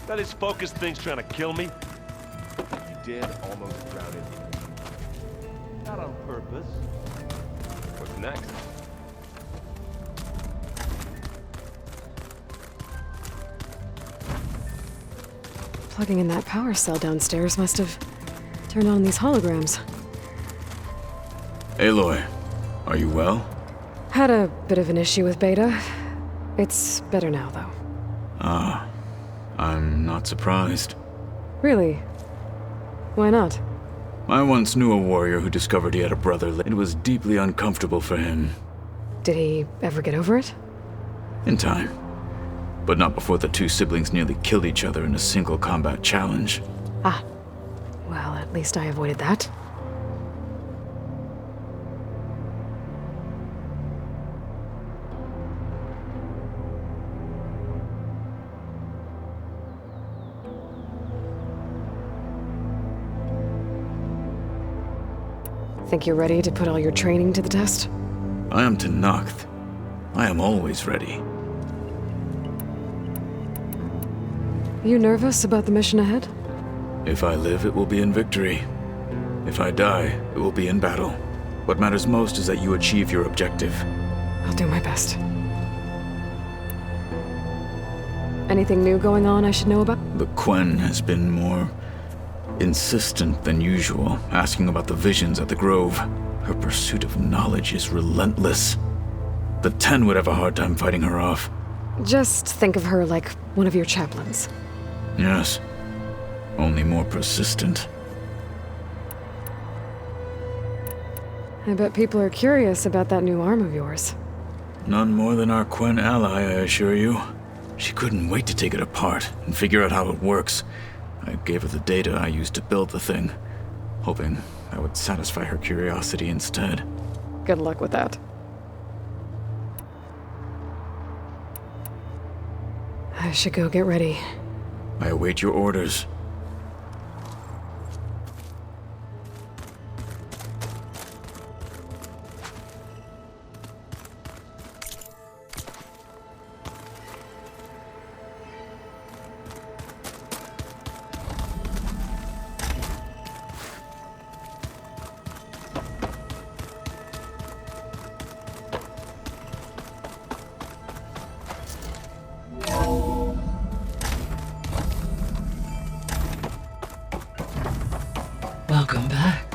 That this focus thing's trying to kill me? You did almost drown it. Not on purpose. What's next? Plugging in that power cell downstairs must have turned on these holograms. Aloy, are you well? Had a bit of an issue with Beta. It's better now, though. Ah, I'm not surprised. Really? Why not? I once knew a warrior who discovered he had a brother. It was deeply uncomfortable for him. Did he ever get over it? In time. But not before the two siblings nearly killed each other in a single combat challenge. Ah. Well, at least I avoided that. Think you're ready to put all your training to the test? I am Tenakth. I am always ready. You nervous about the mission ahead? If I live, it will be in victory. If I die, it will be in battle. What matters most is that you achieve your objective. I'll do my best. Anything new going on I should know about? The Quen has been more insistent than usual, asking about the visions at the Grove. Her pursuit of knowledge is relentless. The Ten would have a hard time fighting her off. Just think of her like one of your chaplains. Yes, only more persistent. I bet people are curious about that new arm of yours. None more than our Quen ally, I assure you. She couldn't wait to take it apart and figure out how it works. I gave her the data I used to build the thing, hoping that would satisfy her curiosity instead. Good luck with that. I should go get ready. I await your orders. Welcome back.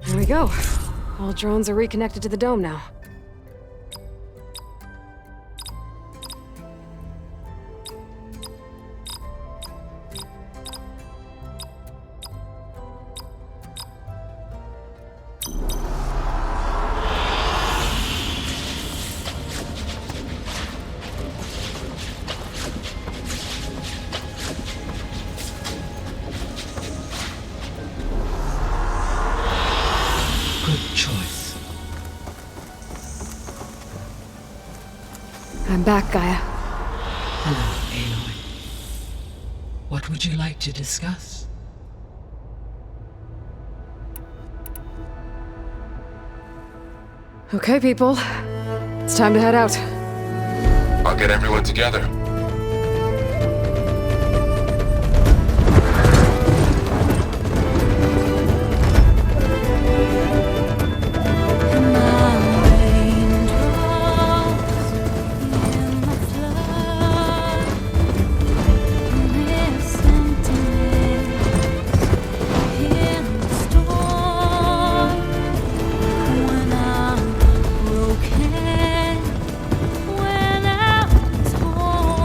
There we go. All drones are reconnected to the dome now. Good choice. I'm back, Gaia. Hello, Aloy. What would you like to discuss? Okay, people. It's time to head out. I'll get everyone together. When I was born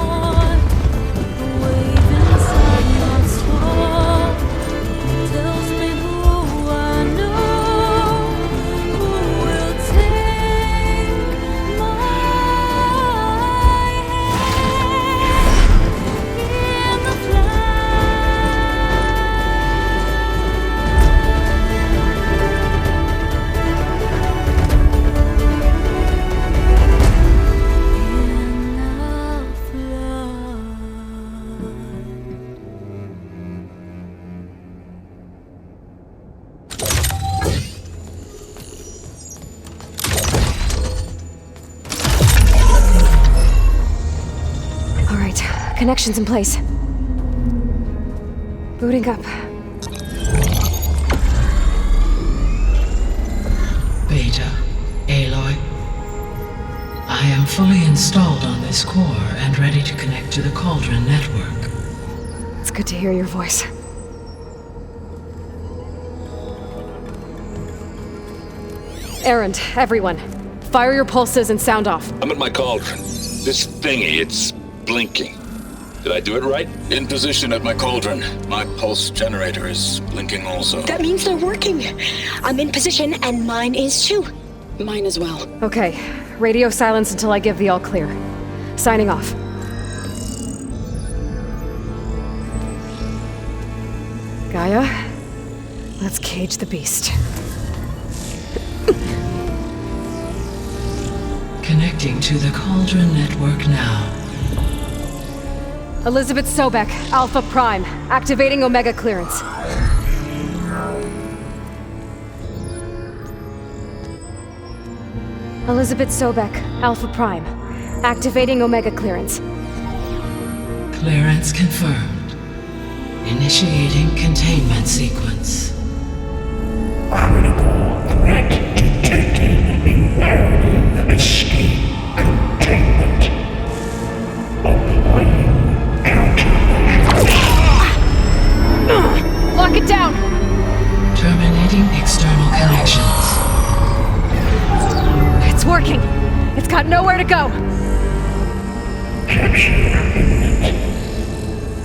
connections in place. Booting up. Beta, Aloy. I am fully installed on this core and ready to connect to the cauldron network. It's good to hear your voice. Errand, everyone. Fire your pulses and sound off. I'm at my cauldron. This thingy, it's blinking. Did I do it right? In position at my cauldron. My pulse generator is blinking also. That means they're working. I'm in position and mine is too. Mine as well. Okay, radio silence until I give the all clear. Signing off. Gaia, let's cage the beast. Connecting to the cauldron network now. Elizabeth Sobek, Alpha Prime, activating Omega clearance. Elizabeth Sobek, Alpha Prime, activating Omega clearance. Clearance confirmed. Initiating containment sequence. Critical threat detected. Imperative escape containment. Applying countermeasures. Lock it down! Terminating external connections. It's working! It's got nowhere to go! Capture imminent.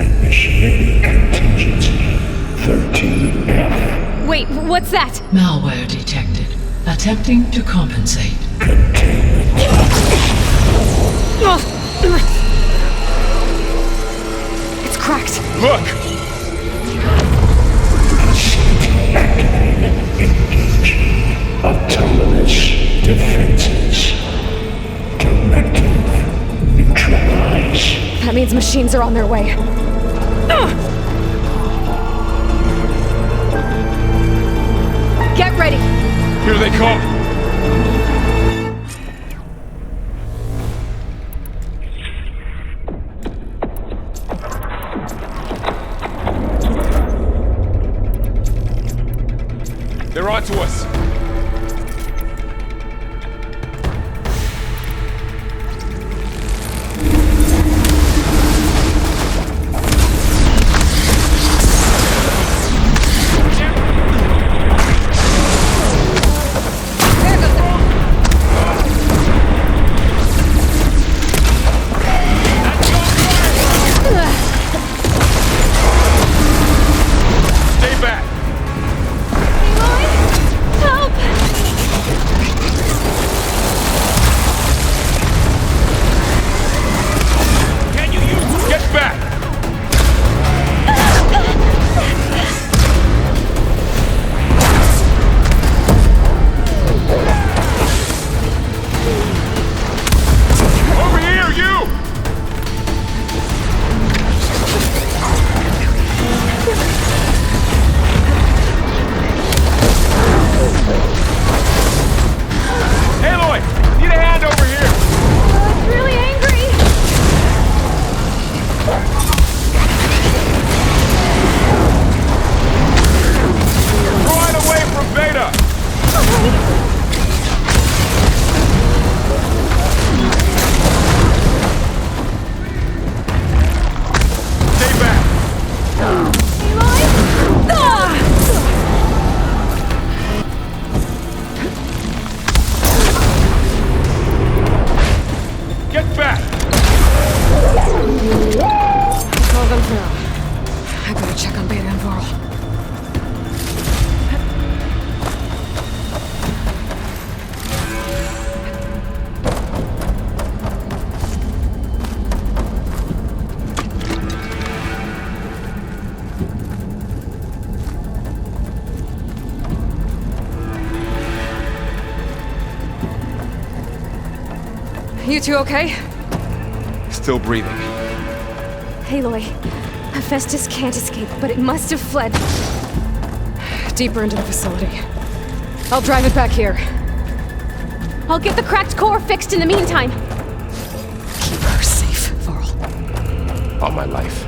Initiating contingency 13F. Wait, what's that? Malware detected. Attempting to compensate. It's cracked. Look! Engaging autonomous defenses. Directive neutralize. That means machines are on their way. Get ready! Here they come! They're onto us! Stay back! Help! Can you use... Get back! Over here, you! Aloy! Need a hand over here! It's really angry! Drawing away from Beta! Stay back! Get back! Call them through. I better check on Beta and Varl. You two okay? Still breathing. Aloy, Hephaestus can't escape, but it must have fled deeper into the facility. I'll drive it back here. I'll get the cracked core fixed in the meantime. Keep her safe, Varl. all my life.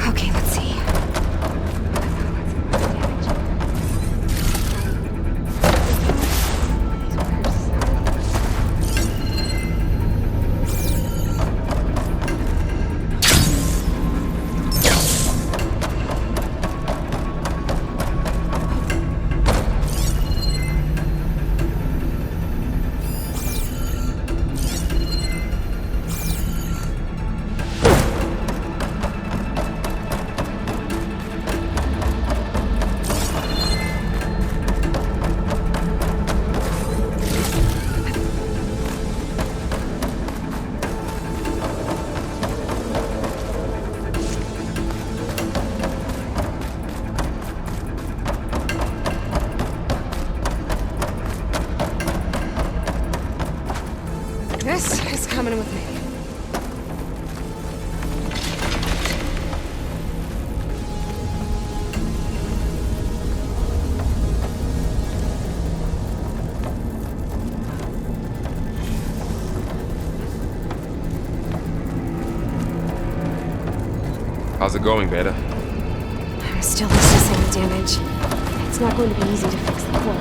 Okay, let's see. This is coming with me. How's it going, Beta? I'm still assessing the damage. It's not going to be easy to fix the core.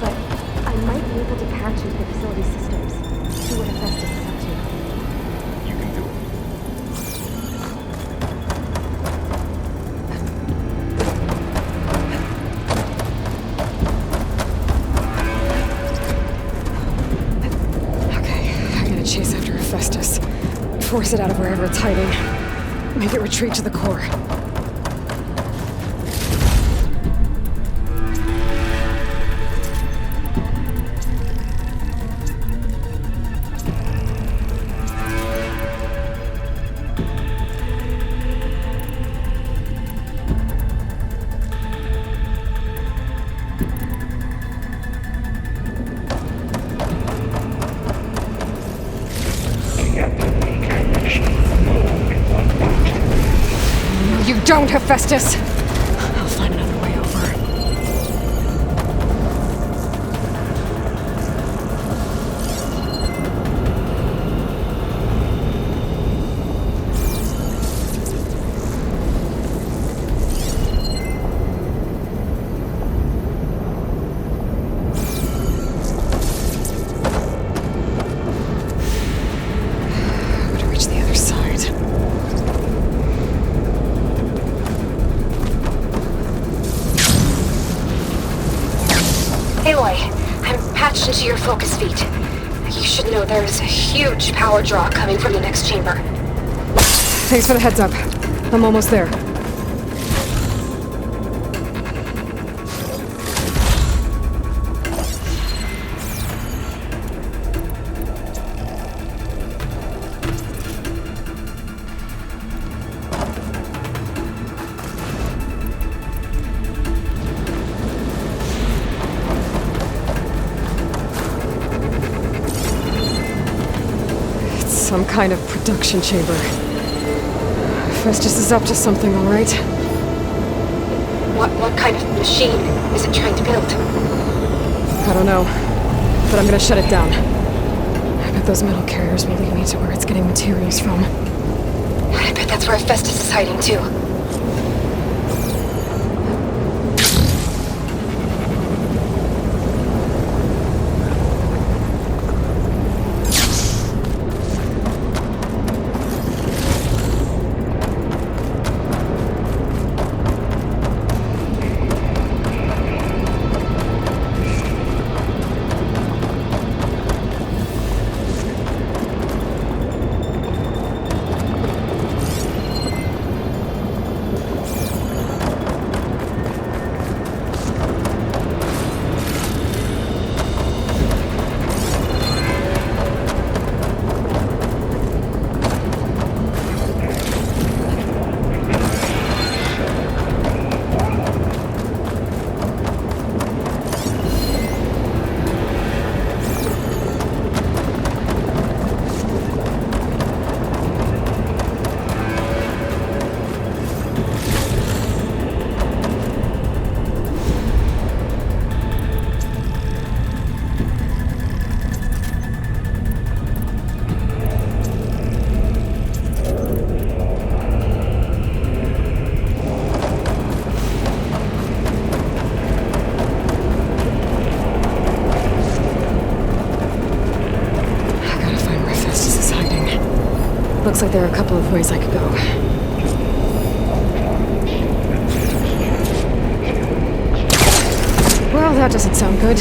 But I might be able to patch into the facility systems. See what Hephaestus is up to. You can do it. Okay, I gotta chase after Hephaestus. Force it out of wherever it's hiding. Make it retreat to the core. You don't, Hephaestus! I'll find another way over. I'm gonna reach the other side. Aloy, I'm patched into your focus feed. You should know there's a huge power draw coming from the next chamber. Thanks for the heads up. I'm almost there. Some kind of production chamber. Festus is up to something, all right? What kind of machine is it trying to build? I don't know, but I'm gonna shut it down. I bet those metal carriers will lead me to where it's getting materials from. I bet that's where Festus is hiding too. Looks like there are a couple of ways I could go. Well, that doesn't sound good.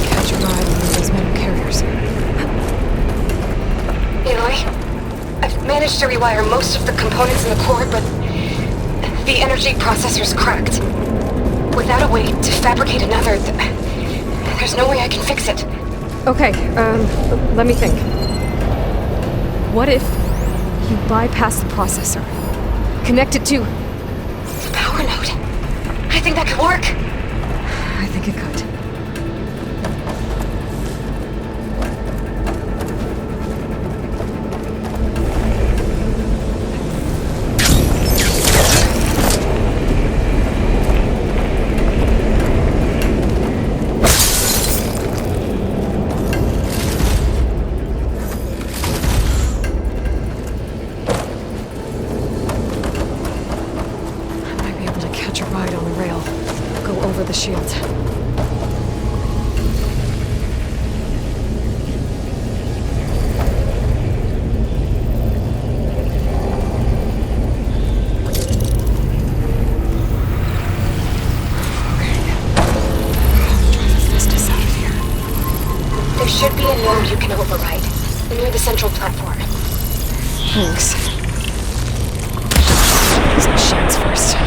Catch a ride on one of those metal carriers. Aloy, I've managed to rewire most of the components in the core, but the energy processor's cracked. Without a way to fabricate another, there's no way I can fix it. Okay, let me think. What if you bypass the processor? Connect it to... The power node. I think that could work. I think it could. The shield. There should be a node you can override near the central platform. Thanks. These machines first.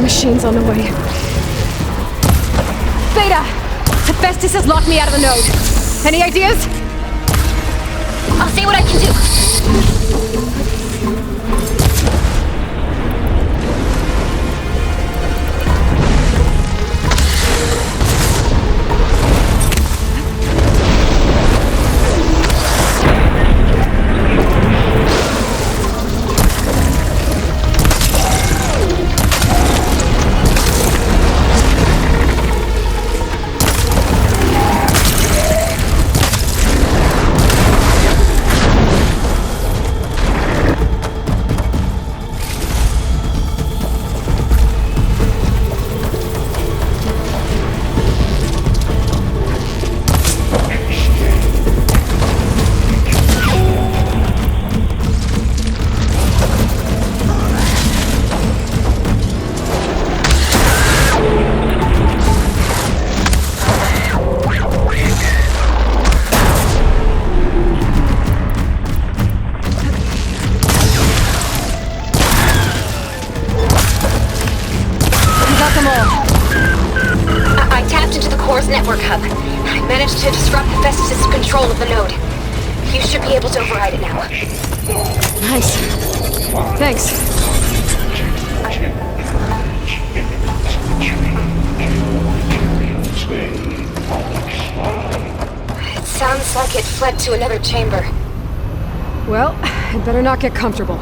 Machines on the way. Beta! Hephaestus has locked me out of the node. Any ideas? I'll see what I can do. core's network hub. I managed to disrupt Hephaestus' control of the node. You should be able to override it now. Nice. Thanks. It sounds like it fled to another chamber. Well, I'd better not get comfortable.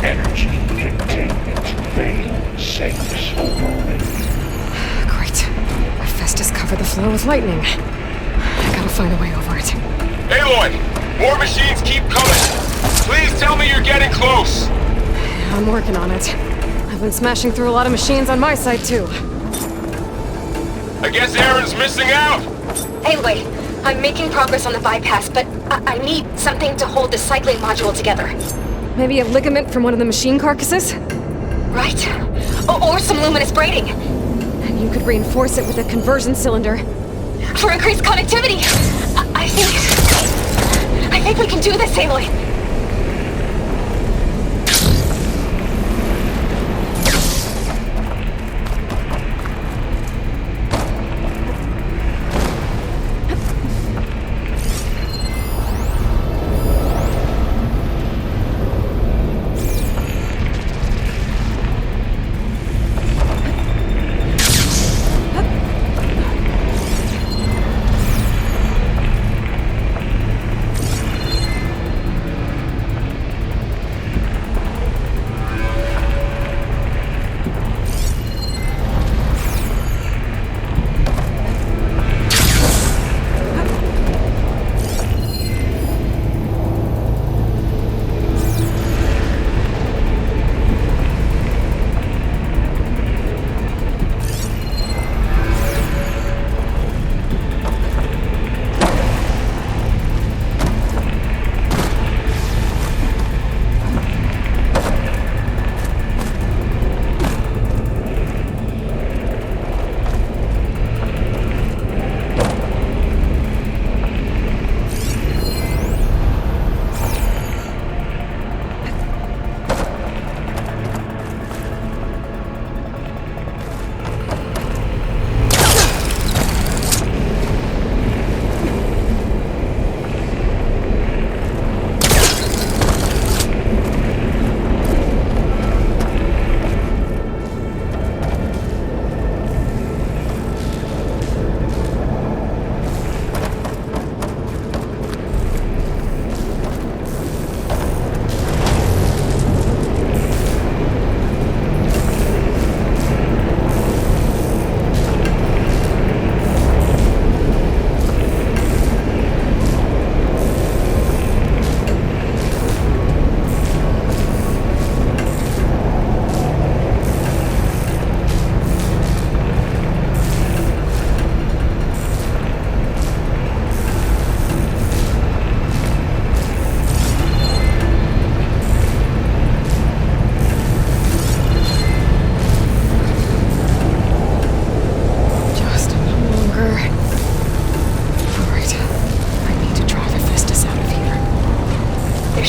Energy containment failed 6 overrated. Great. Hephaestus covered the floor with lightning. I gotta find a way over it. Aloy! More machines keep coming! Please tell me you're getting close! I'm working on it. I've been smashing through a lot of machines on my side, too. I guess Aaron's missing out! Anyway, I'm making progress on the bypass, but I need something to hold the cycling module together. Maybe a ligament from one of the machine carcasses? Right. Or some luminous braiding. And you could reinforce it with a conversion cylinder. For increased connectivity! I think we can do this, Aloy.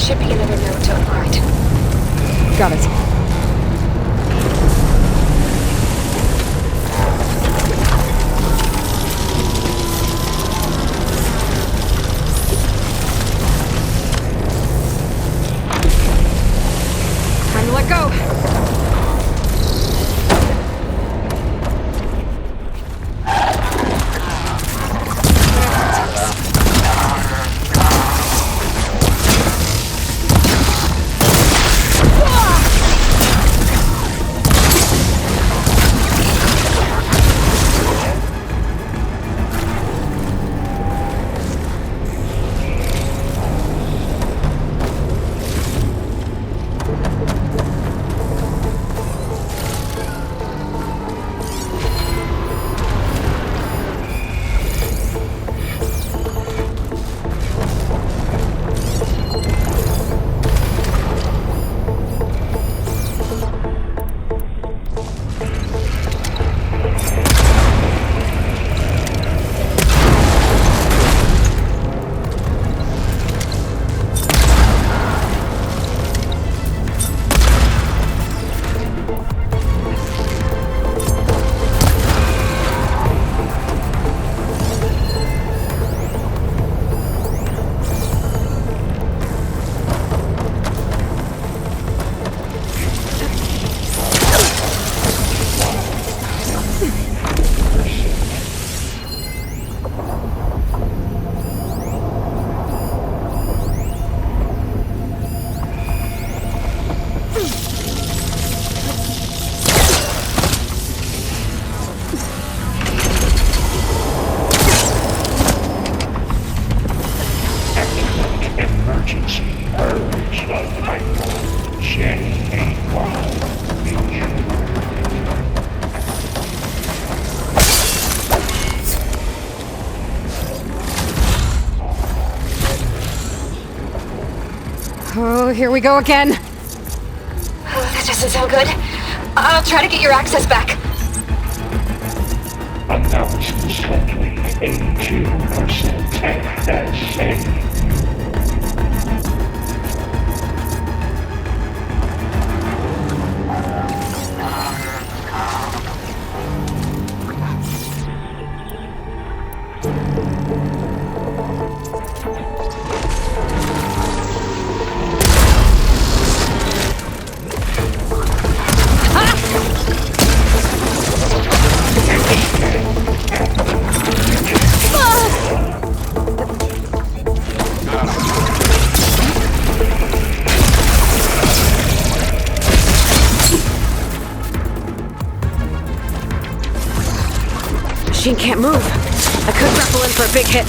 should be another node to override. Got it. Time to let go. Oh, here we go again. That doesn't sound good. I'll try to get your access back. Announcements only 82% FSA. Machine can't move. I could grapple in for a big hit.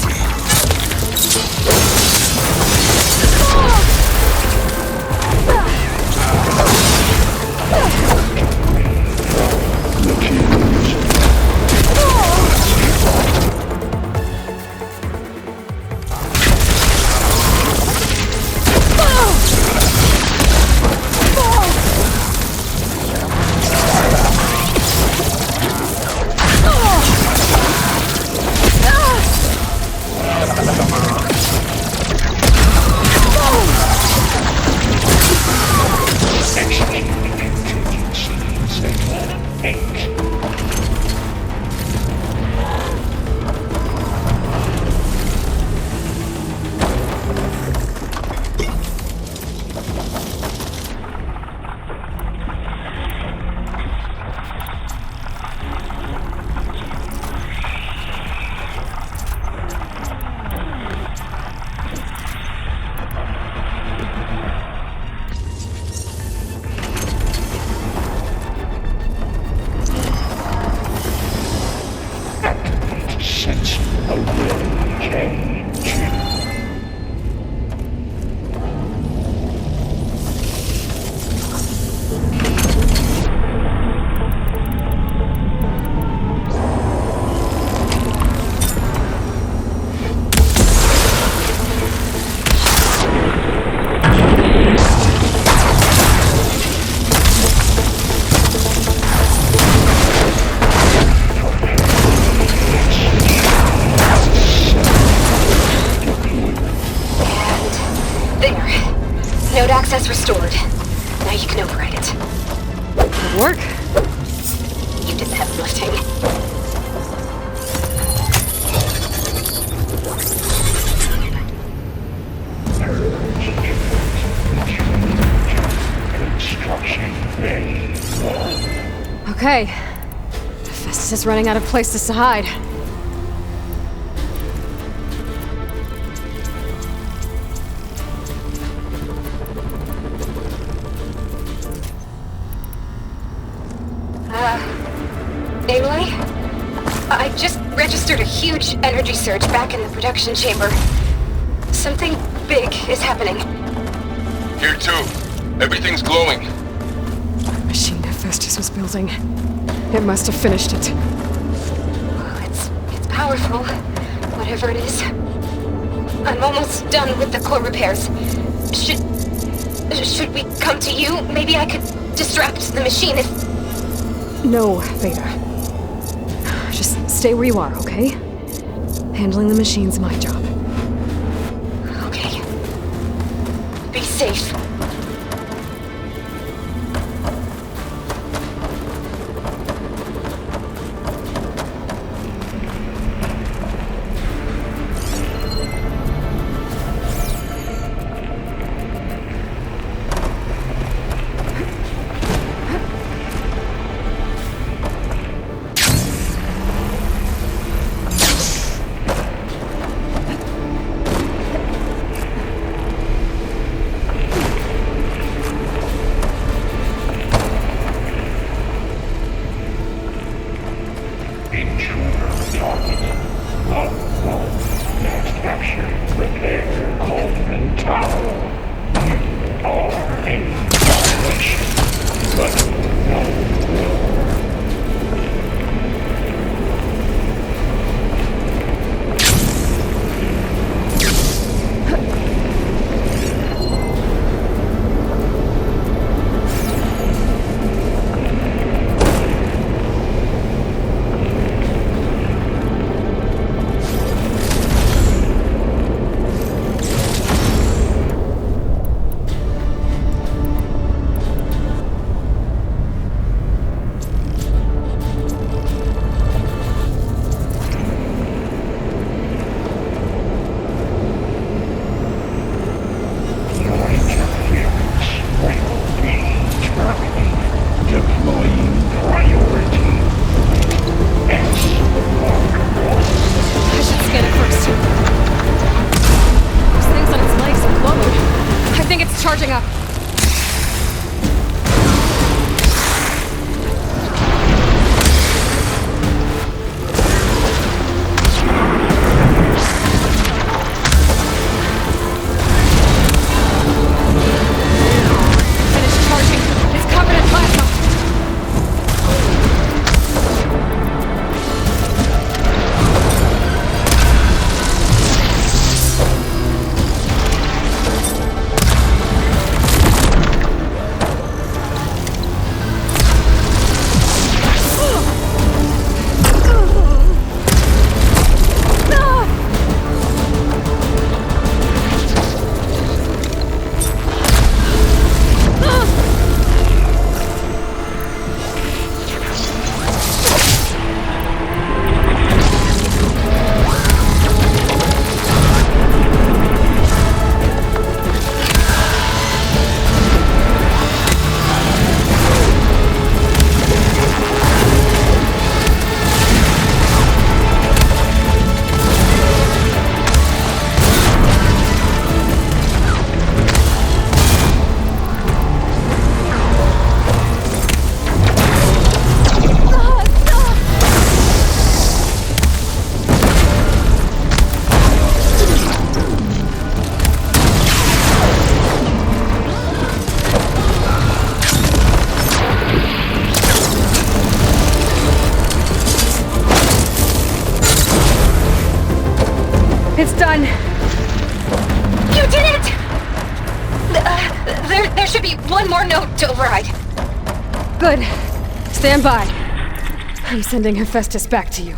Node access restored. Now you can override it. Good work. You did the heavy lifting. Okay. Festus is running out of places to hide. Aloy? I just registered a huge energy surge back in the production chamber. Something big is happening. Here too. Everything's glowing. Machine Festus was building. It must have finished it. Well, it's powerful, whatever it is. I'm almost done with the core repairs. Should we come to you? Maybe I could distract the machine if... No, Veda. Just stay where you are, okay? Handling the machine's my job. Okay. Be safe. There should be one more node to override. Good. Stand by. I'm sending Hephaestus back to you.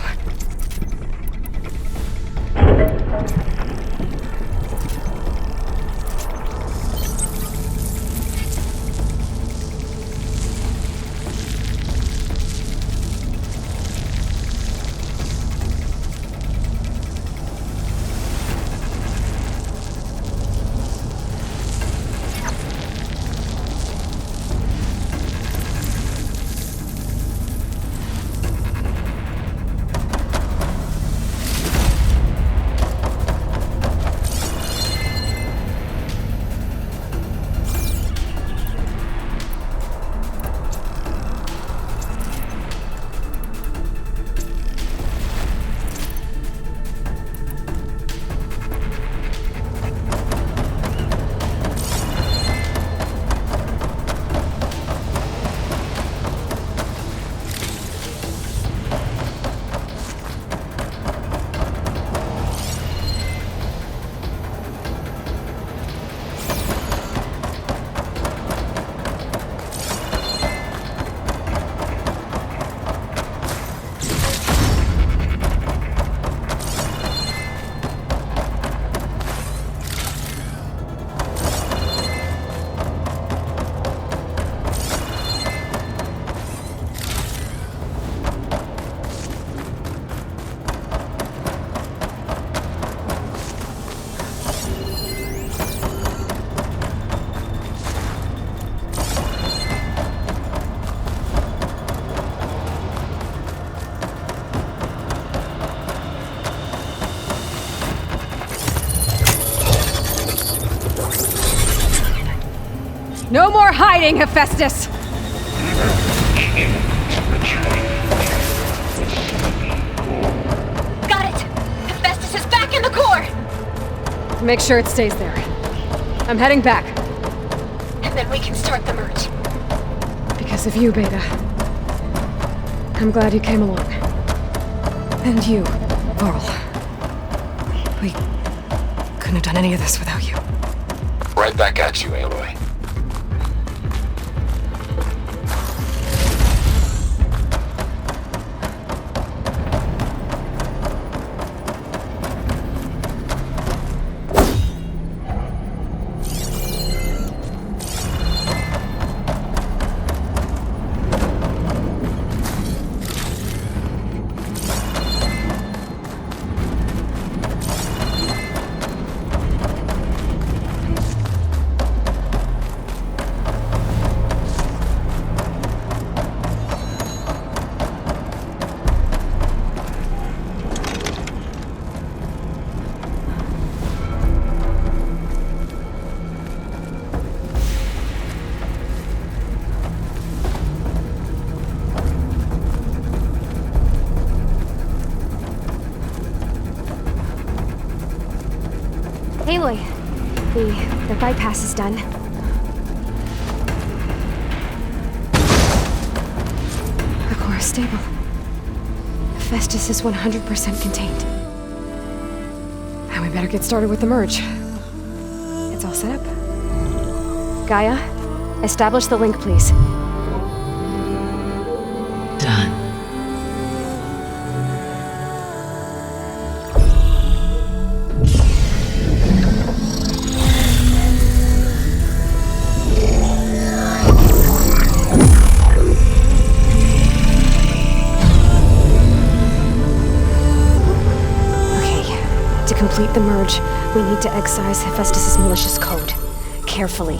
No more hiding, Hephaestus! Got it! Hephaestus is back in the core! Make sure it stays there. I'm heading back. And then we can start the merge. Because of you, Beta. I'm glad you came along. And you, Varl. We couldn't have done any of this without you. Right back at you, Aloy. Aloy, the bypass is done. The core is stable. Hephaestus is 100% contained. Now we better get started with the merge. It's all set up. Gaia, establish the link, please. Done. To complete the merge, we need to excise Hephaestus' malicious code. Carefully.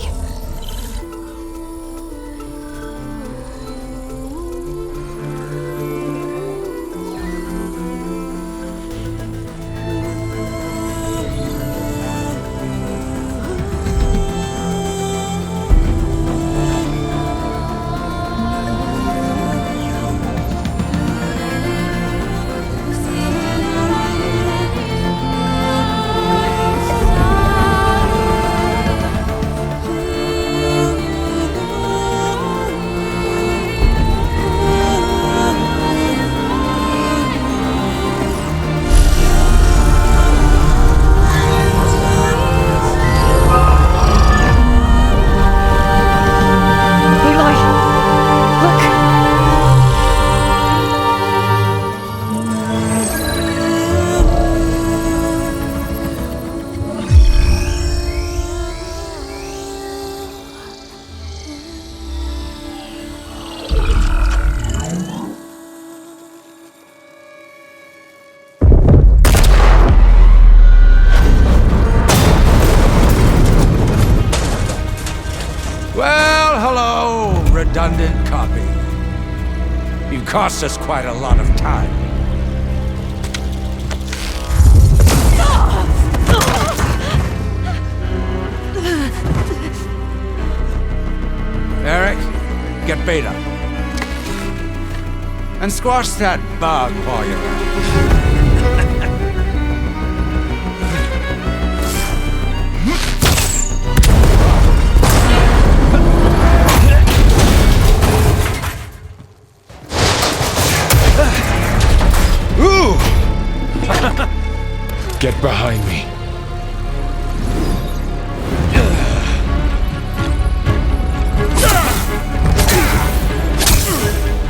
Well, hello, redundant copy. You cost us quite a lot of time. Eric, get Beta. And squash that bug while you're at it. Get behind me.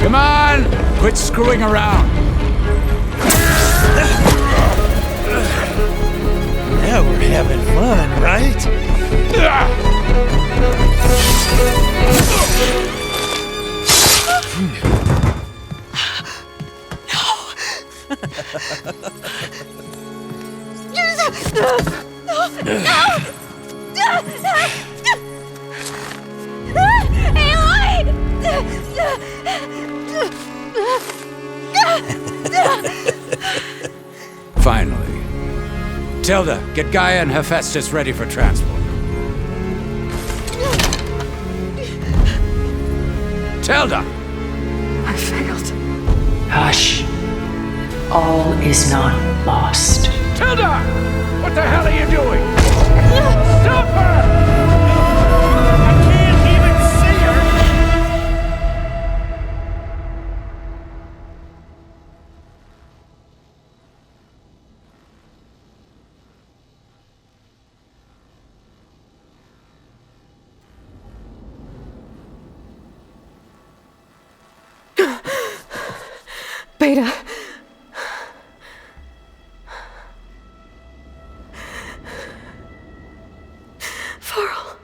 Come on! Quit screwing around! Now we're having fun, right? Finally. Tilda, get Gaia and Hephaestus ready for transport. Tilda! I failed. Hush. All is not lost. Tilda! What the hell are you doing? Stop her! I can't even see her! Beta. Farrell.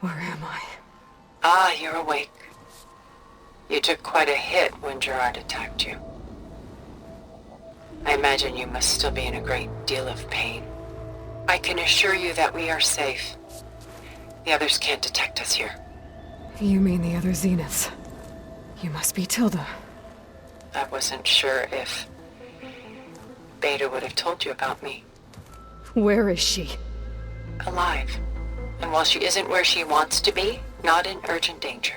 Where am I? Ah, you're awake. You took quite a hit when Gerard attacked you. I imagine you must still be in a great deal of pain. I can assure you that we are safe. The others can't detect us here. You mean the other Zeniths? You must be Tilda. I wasn't sure if Beta would have told you about me. Where is she? Alive. And while she isn't where she wants to be, not in urgent danger.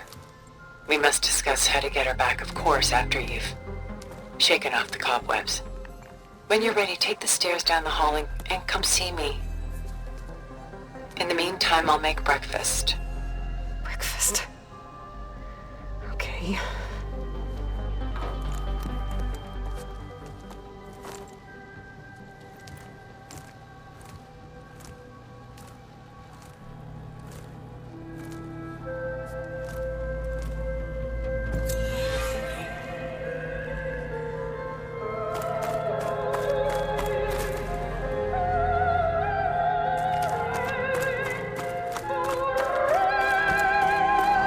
We must discuss how to get her back, of course, after you've shaken off the cobwebs. When you're ready, take the stairs down the hall and come see me. In the meantime, I'll make breakfast. Breakfast. Okay.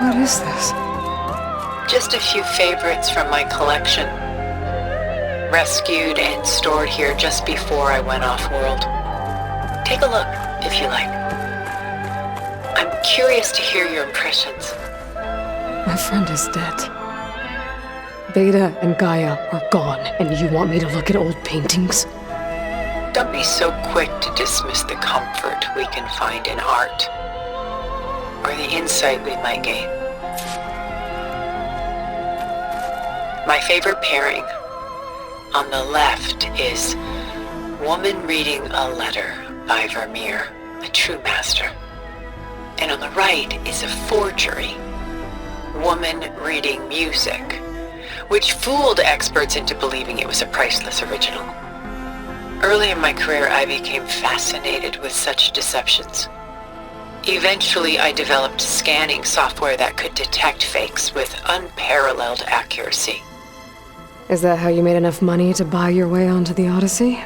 What is this? Just a few favorites from my collection. Rescued and stored here just before I went off-world. Take a look, if you like. I'm curious to hear your impressions. My friend is dead. Beta and Gaia are gone, and you want me to look at old paintings? Don't be so quick to dismiss the comfort we can find in art, or the insight we might gain. My favorite pairing on the left is Woman Reading a Letter by Vermeer, a true master. And on the right is a forgery, Woman Reading Music, which fooled experts into believing it was a priceless original. Early in my career, I became fascinated with such deceptions. Eventually, I developed scanning software that could detect fakes with unparalleled accuracy. Is that how you made enough money to buy your way onto the Odyssey?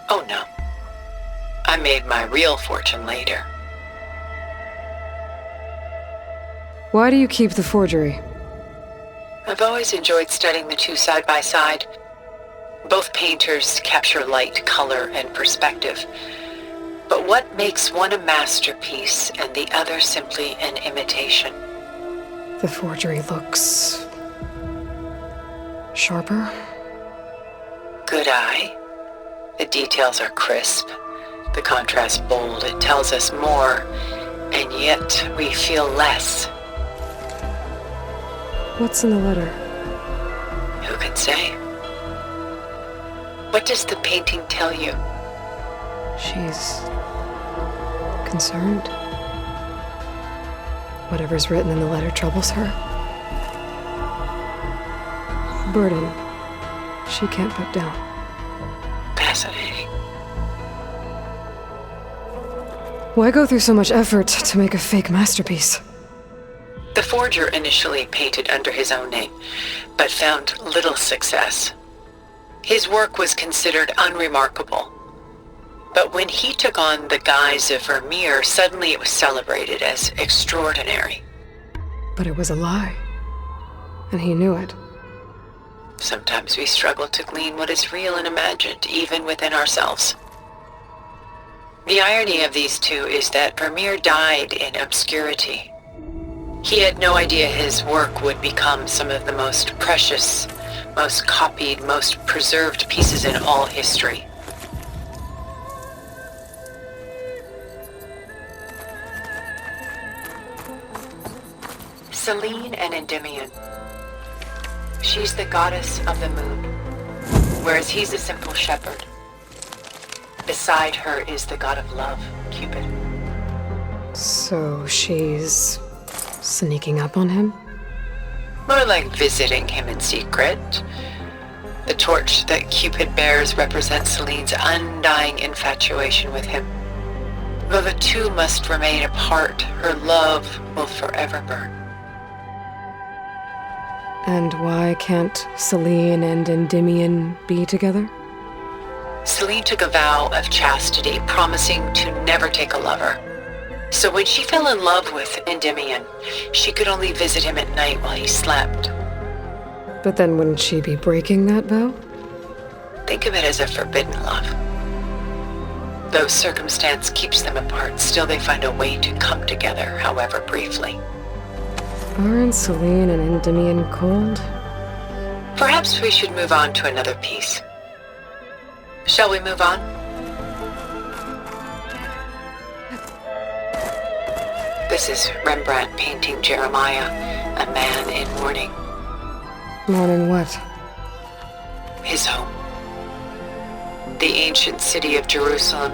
Oh no. I made my real fortune later. Why do you keep the forgery? I've always enjoyed studying the two side by side. Both painters capture light, color, and perspective. But what makes one a masterpiece and the other simply an imitation? The forgery looks... sharper? Good eye. The details are crisp. The contrast bold. It tells us more, and yet we feel less. What's in the letter? Who can say? What does the painting tell you? She's... concerned. Whatever's written in the letter troubles her. A burden she can't put down. Fascinating. Why go through so much effort to make a fake masterpiece? The forger initially painted under his own name, but found little success. His work was considered unremarkable. But when he took on the guise of Vermeer, suddenly it was celebrated as extraordinary. But it was a lie. And he knew it. Sometimes we struggle to glean what is real and imagined, even within ourselves. The irony of these two is that Vermeer died in obscurity. He had no idea his work would become some of the most precious, most copied, most preserved pieces in all history. Selene and Endymion. She's the goddess of the moon, whereas he's a simple shepherd. Beside her is the god of love, Cupid. So she's... sneaking up on him? More like visiting him in secret. The torch that Cupid bears represents Selene's undying infatuation with him. Though the two must remain apart, her love will forever burn. And why can't Selene and Endymion be together? Selene took a vow of chastity, promising to never take a lover. So when she fell in love with Endymion, she could only visit him at night while he slept. But then wouldn't she be breaking that vow? Think of it as a forbidden love. Though circumstance keeps them apart, still they find a way to come together, however briefly. Aren't Selene and Endymion cold? Perhaps we should move on to another piece. Shall we move on? This is Rembrandt painting Jeremiah, a man in mourning. Mourning what? His home. The ancient city of Jerusalem.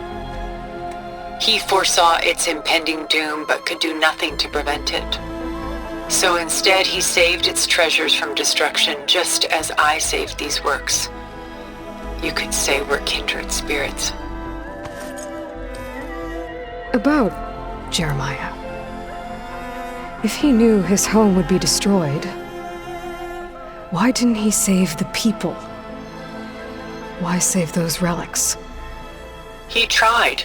He foresaw its impending doom, but could do nothing to prevent it. So instead, he saved its treasures from destruction, just as I saved these works. You could say we're kindred spirits. About Jeremiah. If he knew his home would be destroyed, why didn't he save the people? Why save those relics? He tried,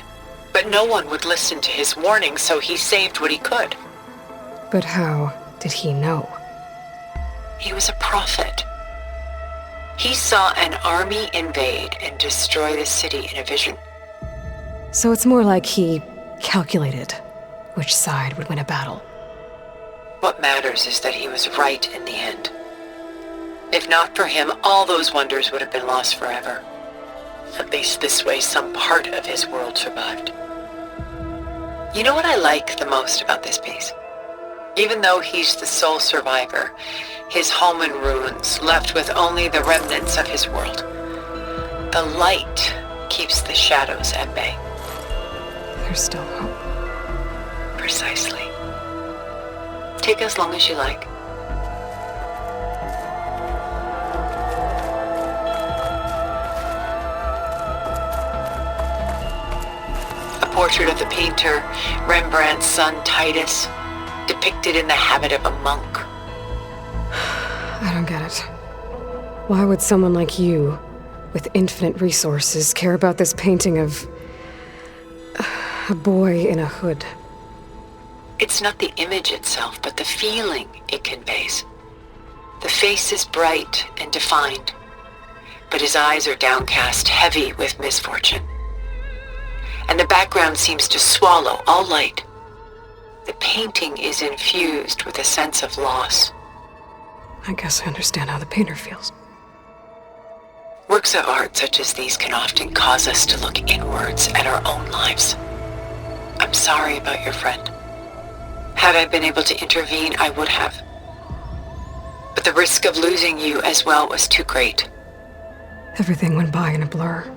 but no one would listen to his warning, so he saved what he could. But how did he know? He was a prophet. He saw an army invade and destroy the city in a vision. So it's more like he calculated which side would win a battle. What matters is that he was right in the end. If not for him, all those wonders would have been lost forever. At least this way, some part of his world survived. You know what I like the most about this piece? Even though he's the sole survivor, his home in ruins, left with only the remnants of his world. The light keeps the shadows at bay. There's still hope. Precisely. Take as long as you like. A portrait of the painter, Rembrandt's son Titus, depicted in the habit of a monk. I don't get it. Why would someone like you, with infinite resources, care about this painting of A boy in a hood. It's not the image itself, but the feeling it conveys. The face is bright and defined, but his eyes are downcast, heavy with misfortune. And the background seems to swallow all light. The painting is infused with a sense of loss. I guess I understand how the painter feels. Works of art such as these can often cause us to look inwards at our own lives. I'm sorry about your friend. Had I been able to intervene, I would have. But the risk of losing you as well was too great. Everything went by in a blur.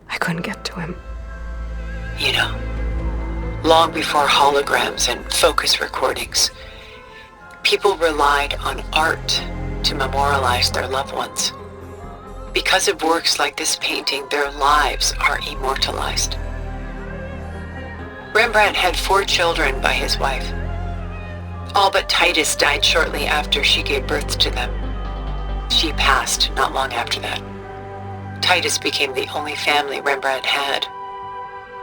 I couldn't get to him. You know, long before holograms and focus recordings, people relied on art to memorialize their loved ones. Because of works like this painting, their lives are immortalized. Rembrandt had 4 children by his wife. All but Titus died shortly after she gave birth to them. She passed not long after that. Titus became the only family Rembrandt had.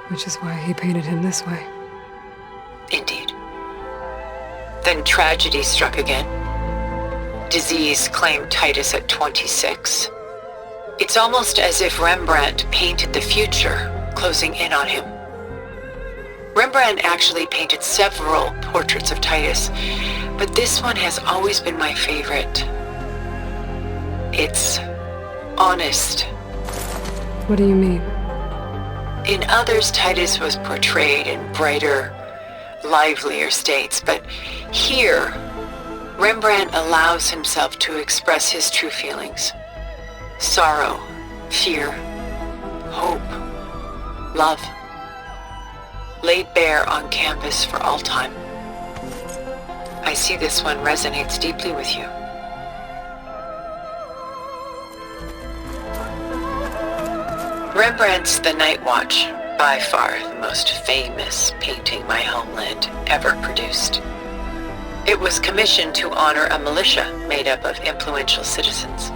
Which is why he painted him this way. Indeed. Then tragedy struck again. Disease claimed Titus at 26. It's almost as if Rembrandt painted the future, closing in on him. Rembrandt actually painted several portraits of Titus, but this one has always been my favorite. It's honest. What do you mean? In others, Titus was portrayed in brighter, livelier states, but here, Rembrandt allows himself to express his true feelings. Sorrow, fear, hope, love. Laid bare on canvas for all time. I see this one resonates deeply with you. Rembrandt's The Night Watch, by far the most famous painting my homeland ever produced. It was commissioned to honor a militia made up of influential citizens.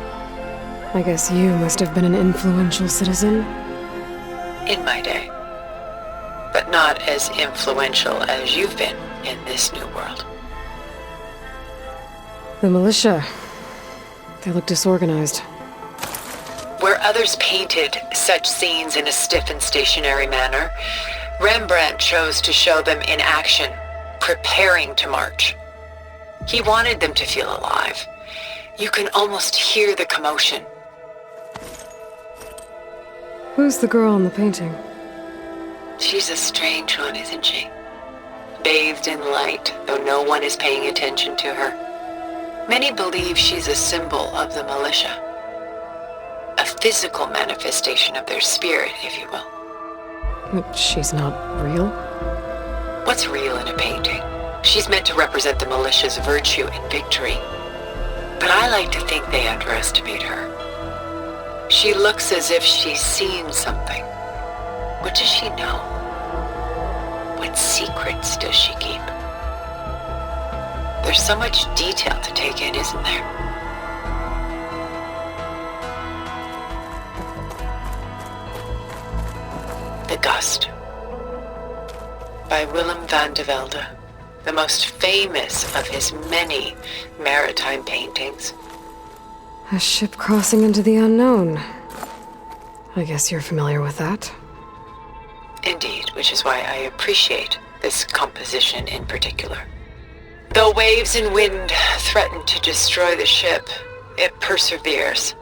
I guess you must have been an influential citizen. In my day. But not as influential as you've been in this new world. The militia. They look disorganized. Where others painted such scenes in a stiff and stationary manner, Rembrandt chose to show them in action, preparing to march. He wanted them to feel alive. You can almost hear the commotion. Who's the girl in the painting? She's a strange one, isn't she? Bathed in light, though no one is paying attention to her. Many believe she's a symbol of the militia. A physical manifestation of their spirit, if you will. But she's not real? What's real in a painting? She's meant to represent the militia's virtue and victory. But I like to think they underestimate her. She looks as if she's seen something. What does she know? What secrets does she keep? There's so much detail to take in, isn't there? The Gust by Willem van de Velde, the most famous of his many maritime paintings. A ship crossing into the unknown. I guess you're familiar with that. Indeed, which is why I appreciate this composition in particular. Though waves and wind threaten to destroy the ship, it perseveres,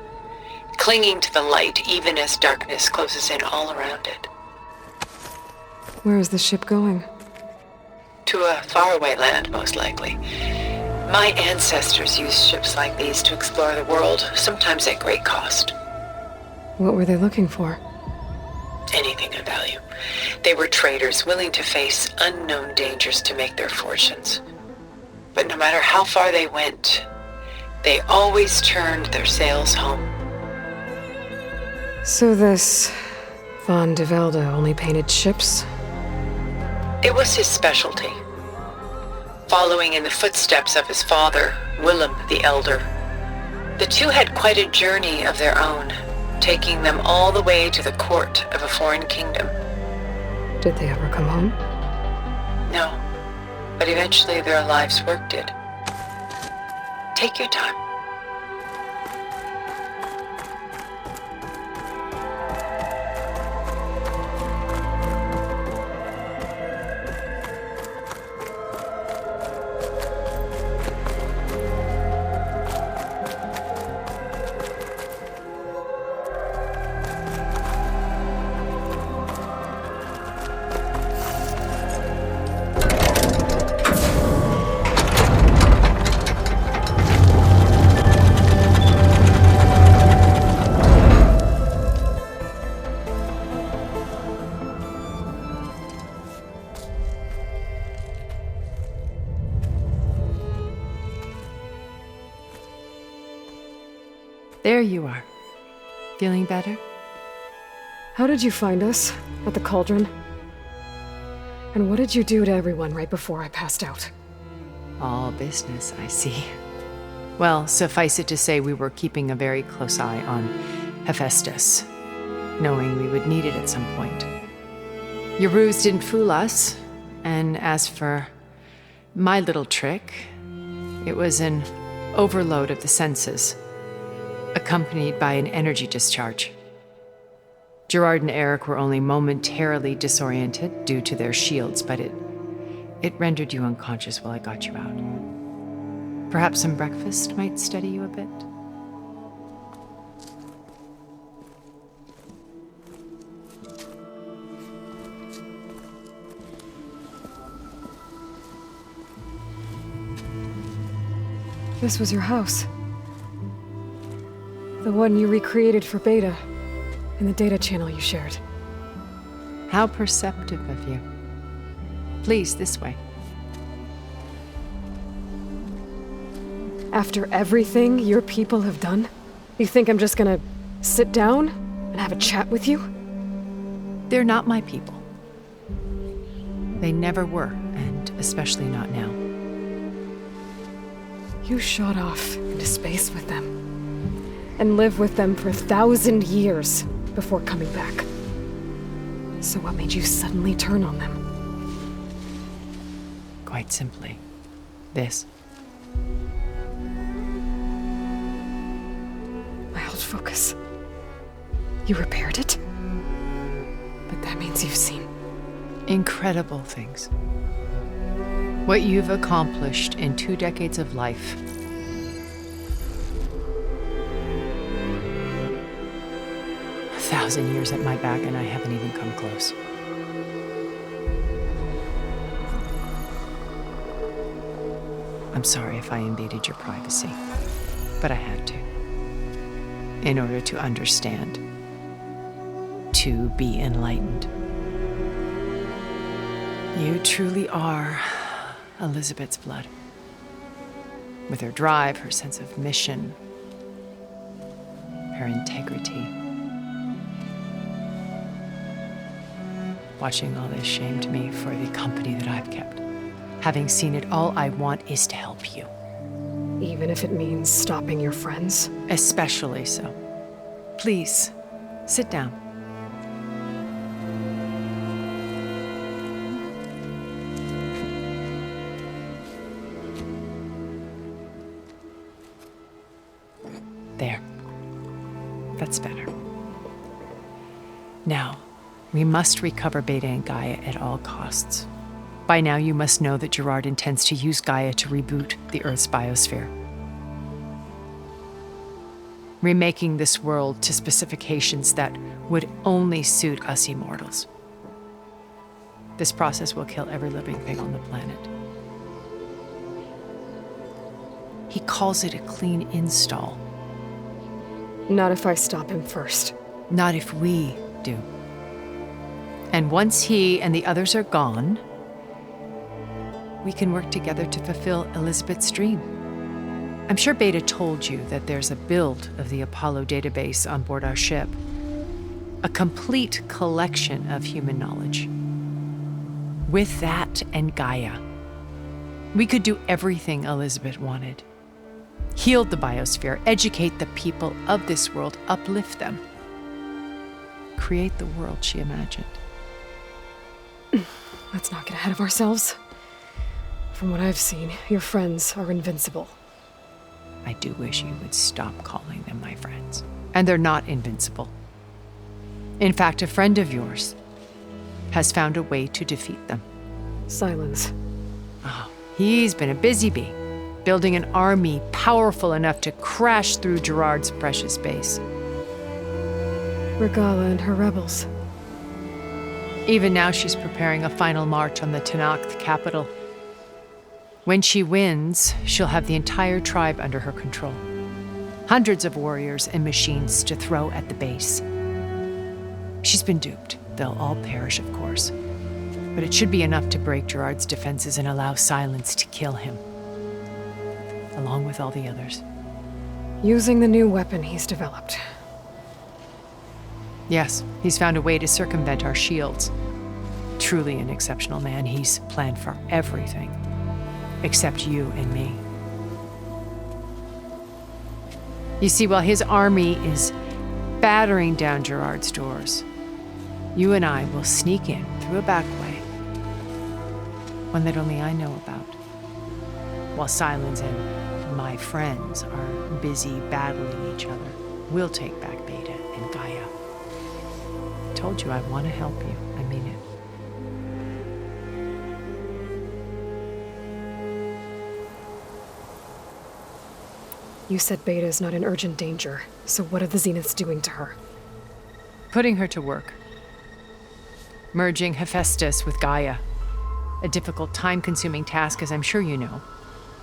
clinging to the light even as darkness closes in all around it. Where is the ship going? To a faraway land, most likely. My ancestors used ships like these to explore the world, sometimes at great cost. What were they looking for? Anything of value. They were traders willing to face unknown dangers to make their fortunes. But no matter how far they went, they always turned their sails home. So this Van de Velde only painted ships? It was his specialty. Following in the footsteps of his father, Willem the Elder. The two had quite a journey of their own, taking them all the way to the court of a foreign kingdom. Did they ever come home? No, but eventually their lives' work did. Take your time. There you are. Feeling better? How did you find us? At the cauldron? And what did you do to everyone right before I passed out? All business, I see. Well, suffice it to say we were keeping a very close eye on Hephaestus, knowing we would need it at some point. Your ruse didn't fool us, and as for my little trick, it was an overload of the senses, accompanied by an energy discharge. Gerard and Eric were only momentarily disoriented due to their shields, but it rendered you unconscious while I got you out. Perhaps some breakfast might steady you a bit? This was your house. The one you recreated for Beta, in the data channel you shared. How perceptive of you. Please, this way. After everything your people have done, you think I'm just gonna sit down and have a chat with you? They're not my people. They never were, and especially not now. You shot off into space with them, and lived with them for 1,000 years before coming back. So what made you suddenly turn on them? Quite simply, this. My old focus. You repaired it? But that means you've seen incredible things. What you've accomplished in 2 decades of life. A 1,000 years at my back, and I haven't even come close. I'm sorry if I invaded your privacy, but I had to. In order to understand. To be enlightened. You truly are Elizabeth's blood. With her drive, her sense of mission, her integrity. Watching all this shamed me for the company that I've kept. Having seen it, all I want is to help you. Even if it means stopping your friends? Especially so. Please, sit down. There. That's better. Now, we must recover Beta and Gaia at all costs. By now, you must know that Gerard intends to use Gaia to reboot the Earth's biosphere. Remaking this world to specifications that would only suit us immortals. This process will kill every living thing on the planet. He calls it a clean install. Not if I stop him first. Not if we do. And once he and the others are gone, we can work together to fulfill Elizabeth's dream. I'm sure Beta told you that there's a build of the Apollo database on board our ship. A complete collection of human knowledge. With that and Gaia, we could do everything Elizabeth wanted. Heal the biosphere, educate the people of this world, uplift them. create the world she imagined. Let's not get ahead of ourselves. From what I've seen, your friends are invincible. I do wish you would stop calling them my friends. And they're not invincible. In fact, a friend of yours has found a way to defeat them. Silence. Oh, he's been a busy bee, building an army powerful enough to crash through Gerard's precious base. Regalla and her rebels. Even now, she's preparing a final march on the Tenakth capital. When she wins, she'll have the entire tribe under her control. Hundreds of warriors and machines to throw at the base. She's been duped. They'll all perish, of course. But it should be enough to break Gerard's defenses and allow Silence to kill him, along with all the others. Using the new weapon he's developed. Yes, he's found a way to circumvent our shields. Truly an exceptional man. He's planned for everything, except you and me. You see, while his army is battering down Gerard's doors, you and I will sneak in through a back way, one that only I know about, while Silence and my friends are busy battling each other. We'll take back Beta and Gaia. I told you I want to help you. I mean it. You said Beta is not in urgent danger, so what are the Zeniths doing to her? Putting her to work. Merging Hephaestus with Gaia. A difficult, time-consuming task, as I'm sure you know.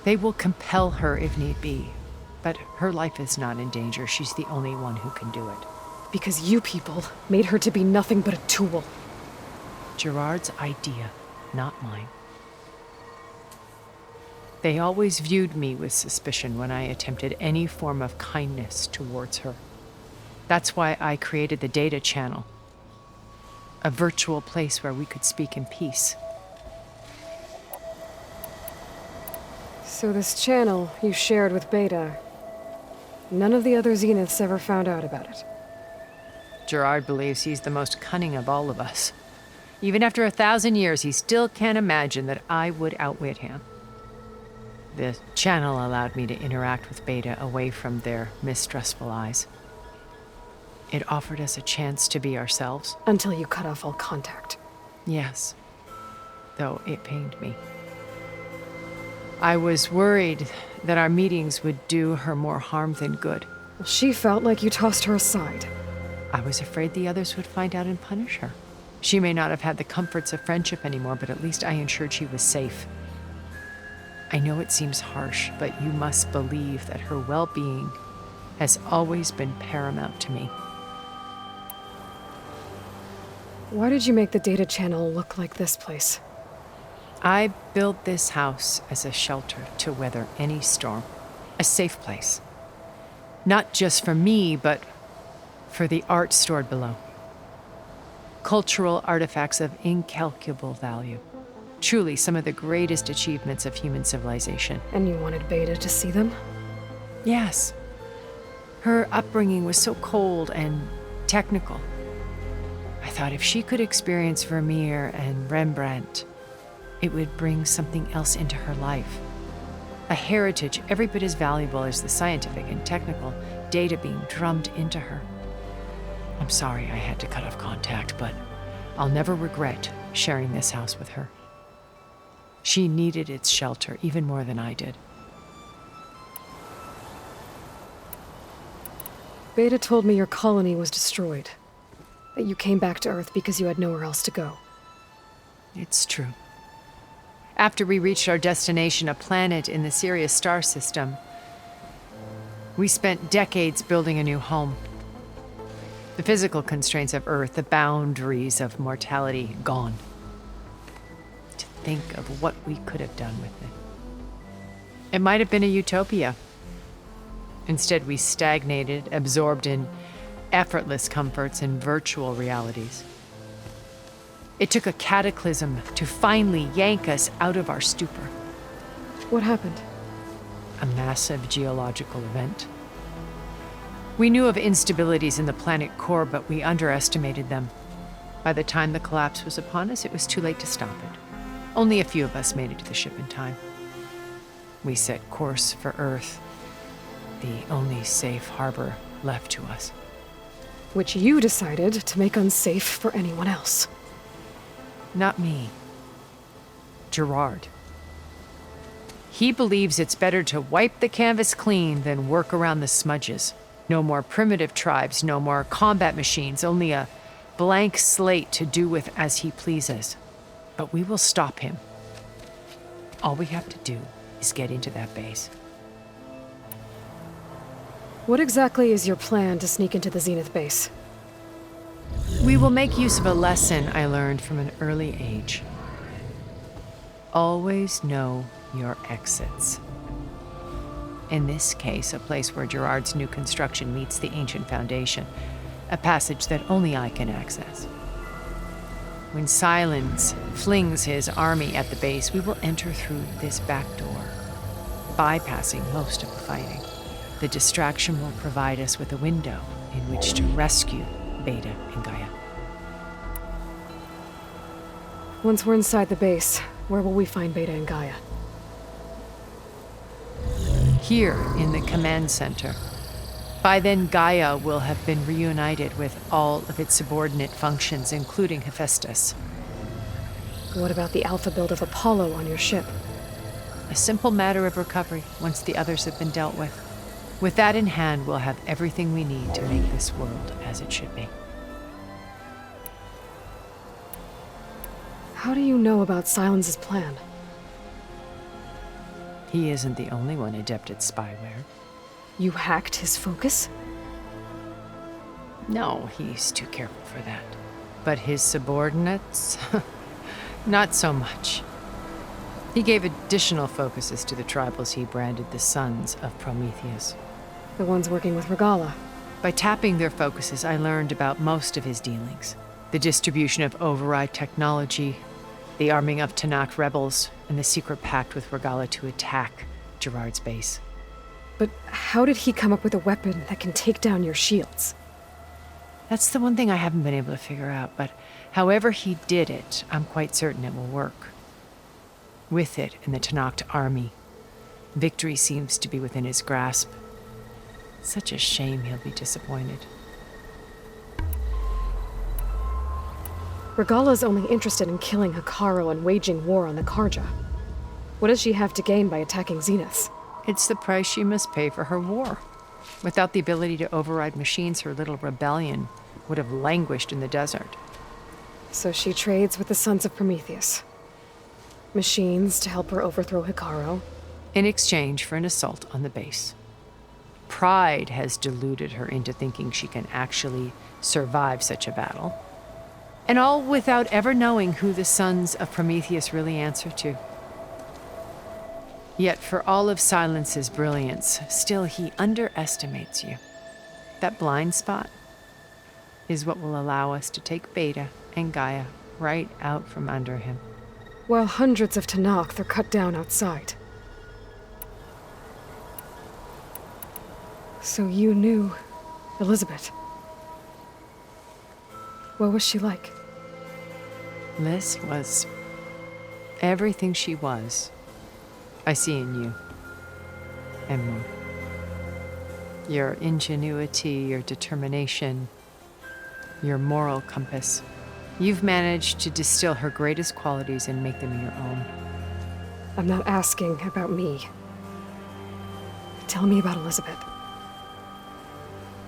They will compel her if need be. But her life is not in danger. She's the only one who can do it. Because you people made her to be nothing but a tool. Gerard's idea, not mine. They always viewed me with suspicion when I attempted any form of kindness towards her. That's why I created the data channel. A virtual place where we could speak in peace. So this channel you shared with Beta, none of the other Zeniths ever found out about it. Gerard believes he's the most cunning of all of us. Even after 1,000 years, he still can't imagine that I would outwit him. The channel allowed me to interact with Beta away from their mistrustful eyes. It offered us a chance to be ourselves. Until you cut off all contact. Yes, though it pained me. I was worried that our meetings would do her more harm than good. Well, she felt like you tossed her aside. I was afraid the others would find out and punish her. She may not have had the comforts of friendship anymore, but at least I ensured she was safe. I know it seems harsh, but you must believe that her well-being has always been paramount to me. Why did you make the data channel look like this place? I built this house as a shelter to weather any storm. A safe place. Not just for me, but for the art stored below. Cultural artifacts of incalculable value. Truly some of the greatest achievements of human civilization. And you wanted Beta to see them? Yes. Her upbringing was so cold and technical. I thought if she could experience Vermeer and Rembrandt, it would bring something else into her life. A heritage every bit as valuable as the scientific and technical data being drummed into her. I'm sorry I had to cut off contact, but I'll never regret sharing this house with her. She needed its shelter even more than I did. Beta told me your colony was destroyed. That you came back to Earth because you had nowhere else to go. It's true. After we reached our destination, a planet in the Sirius star system, we spent decades building a new home. The physical constraints of Earth, the boundaries of mortality, gone. To think of what we could have done with it. It might have been a utopia. Instead, we stagnated, absorbed in effortless comforts and virtual realities. It took a cataclysm to finally yank us out of our stupor. What happened? A massive geological event. We knew of instabilities in the planet core, but we underestimated them. By the time the collapse was upon us, it was too late to stop it. Only a few of us made it to the ship in time. We set course for Earth, the only safe harbor left to us. Which you decided to make unsafe for anyone else. Not me. Gerard. He believes it's better to wipe the canvas clean than work around the smudges. No more primitive tribes, no more combat machines, only a blank slate to do with as he pleases. But we will stop him. All we have to do is get into that base. What exactly is your plan to sneak into the Zenith base? We will make use of a lesson I learned from an early age. Always know your exits. In this case, a place where Gerard's new construction meets the ancient foundation, a passage that only I can access. When Silence flings his army at the base, we will enter through this back door, bypassing most of the fighting. The distraction will provide us with a window in which to rescue Beta and Gaia. Once we're inside the base, where will we find Beta and Gaia? Here in the command center. By then, Gaia will have been reunited with all of its subordinate functions, including Hephaestus. What about the alpha build of Apollo on your ship? A simple matter of recovery once the others have been dealt with. With that in hand, we'll have everything we need to make this world as it should be. How do you know about Silence's plan? He isn't the only one adept at spyware. You hacked his focus? No, he's too careful for that. But his subordinates? Not so much. He gave additional focuses to the tribals he branded the Sons of Prometheus. The ones working with Regalla. By tapping their focuses, I learned about most of his dealings. The distribution of override technology, the arming of Tanakh rebels, and the secret pact with Regalla to attack Gerard's base. But how did he come up with a weapon that can take down your shields? That's the one thing I haven't been able to figure out, but however he did it, I'm quite certain it will work. With it in the Tanakh army, victory seems to be within his grasp. Such a shame he'll be disappointed. Regalla's only interested in killing Hekarro and waging war on the Karja. What does she have to gain by attacking Zenith? It's the price she must pay for her war. Without the ability to override machines, her little rebellion would have languished in the desert. So she trades with the Sons of Prometheus. Machines to help her overthrow Hekarro. In exchange for an assault on the base. Pride has deluded her into thinking she can actually survive such a battle. And all without ever knowing who the Sons of Prometheus really answer to. Yet for all of Silence's brilliance, still he underestimates you. That blind spot is what will allow us to take Beta and Gaia right out from under him. While hundreds of Tanakh are cut down outside. So you knew Elizabeth. What was she like? Liz was everything she was. I see in you, and more. Your ingenuity, your determination, your moral compass. You've managed to distill her greatest qualities and make them your own. I'm not asking about me. Tell me about Elizabeth.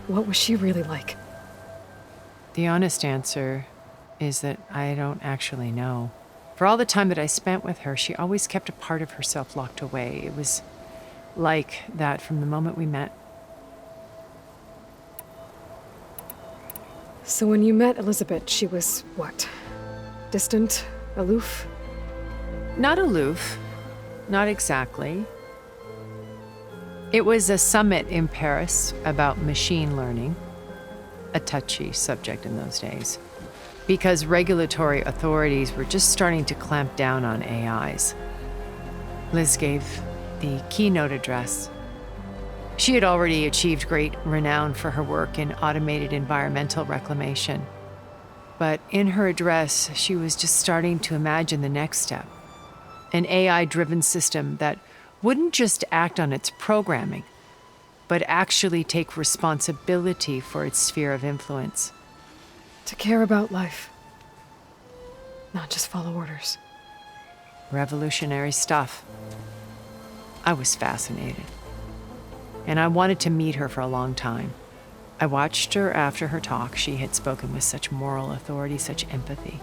What was she really like? The honest answer is that I don't actually know. For all the time that I spent with her, she always kept a part of herself locked away. It was like that from the moment we met. So when you met Elizabeth, she was what? Distant? Aloof? Not aloof. Not exactly. It was a summit in Paris about machine learning. A touchy subject in those days. Because regulatory authorities were just starting to clamp down on AIs. Liz gave the keynote address. She had already achieved great renown for her work in automated environmental reclamation. But in her address, she was just starting to imagine the next step. An AI-driven system that wouldn't just act on its programming, but actually take responsibility for its sphere of influence. To care about life. Not just follow orders. Revolutionary stuff. I was fascinated. And I wanted to meet her for a long time. I watched her after her talk. She had spoken with such moral authority, such empathy.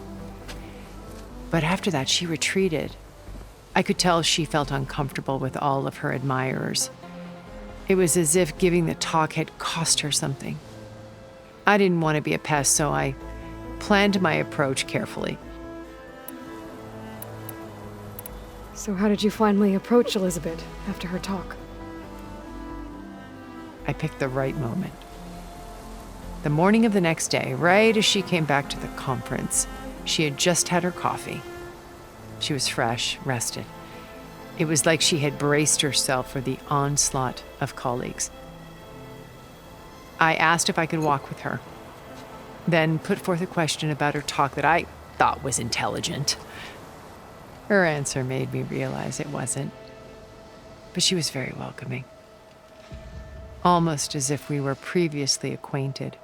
But after that, she retreated. I could tell she felt uncomfortable with all of her admirers. It was as if giving the talk had cost her something. I didn't want to be a pest, so I planned my approach carefully. So how did you finally approach Elizabeth after her talk? I picked the right moment. The morning of the next day, right as she came back to the conference, she had just had her coffee. She was fresh, rested. It was like she had braced herself for the onslaught of colleagues. I asked if I could walk with her, then put forth a question about her talk that I thought was intelligent. Her answer made me realize it wasn't, but she was very welcoming. Almost as if we were previously acquainted.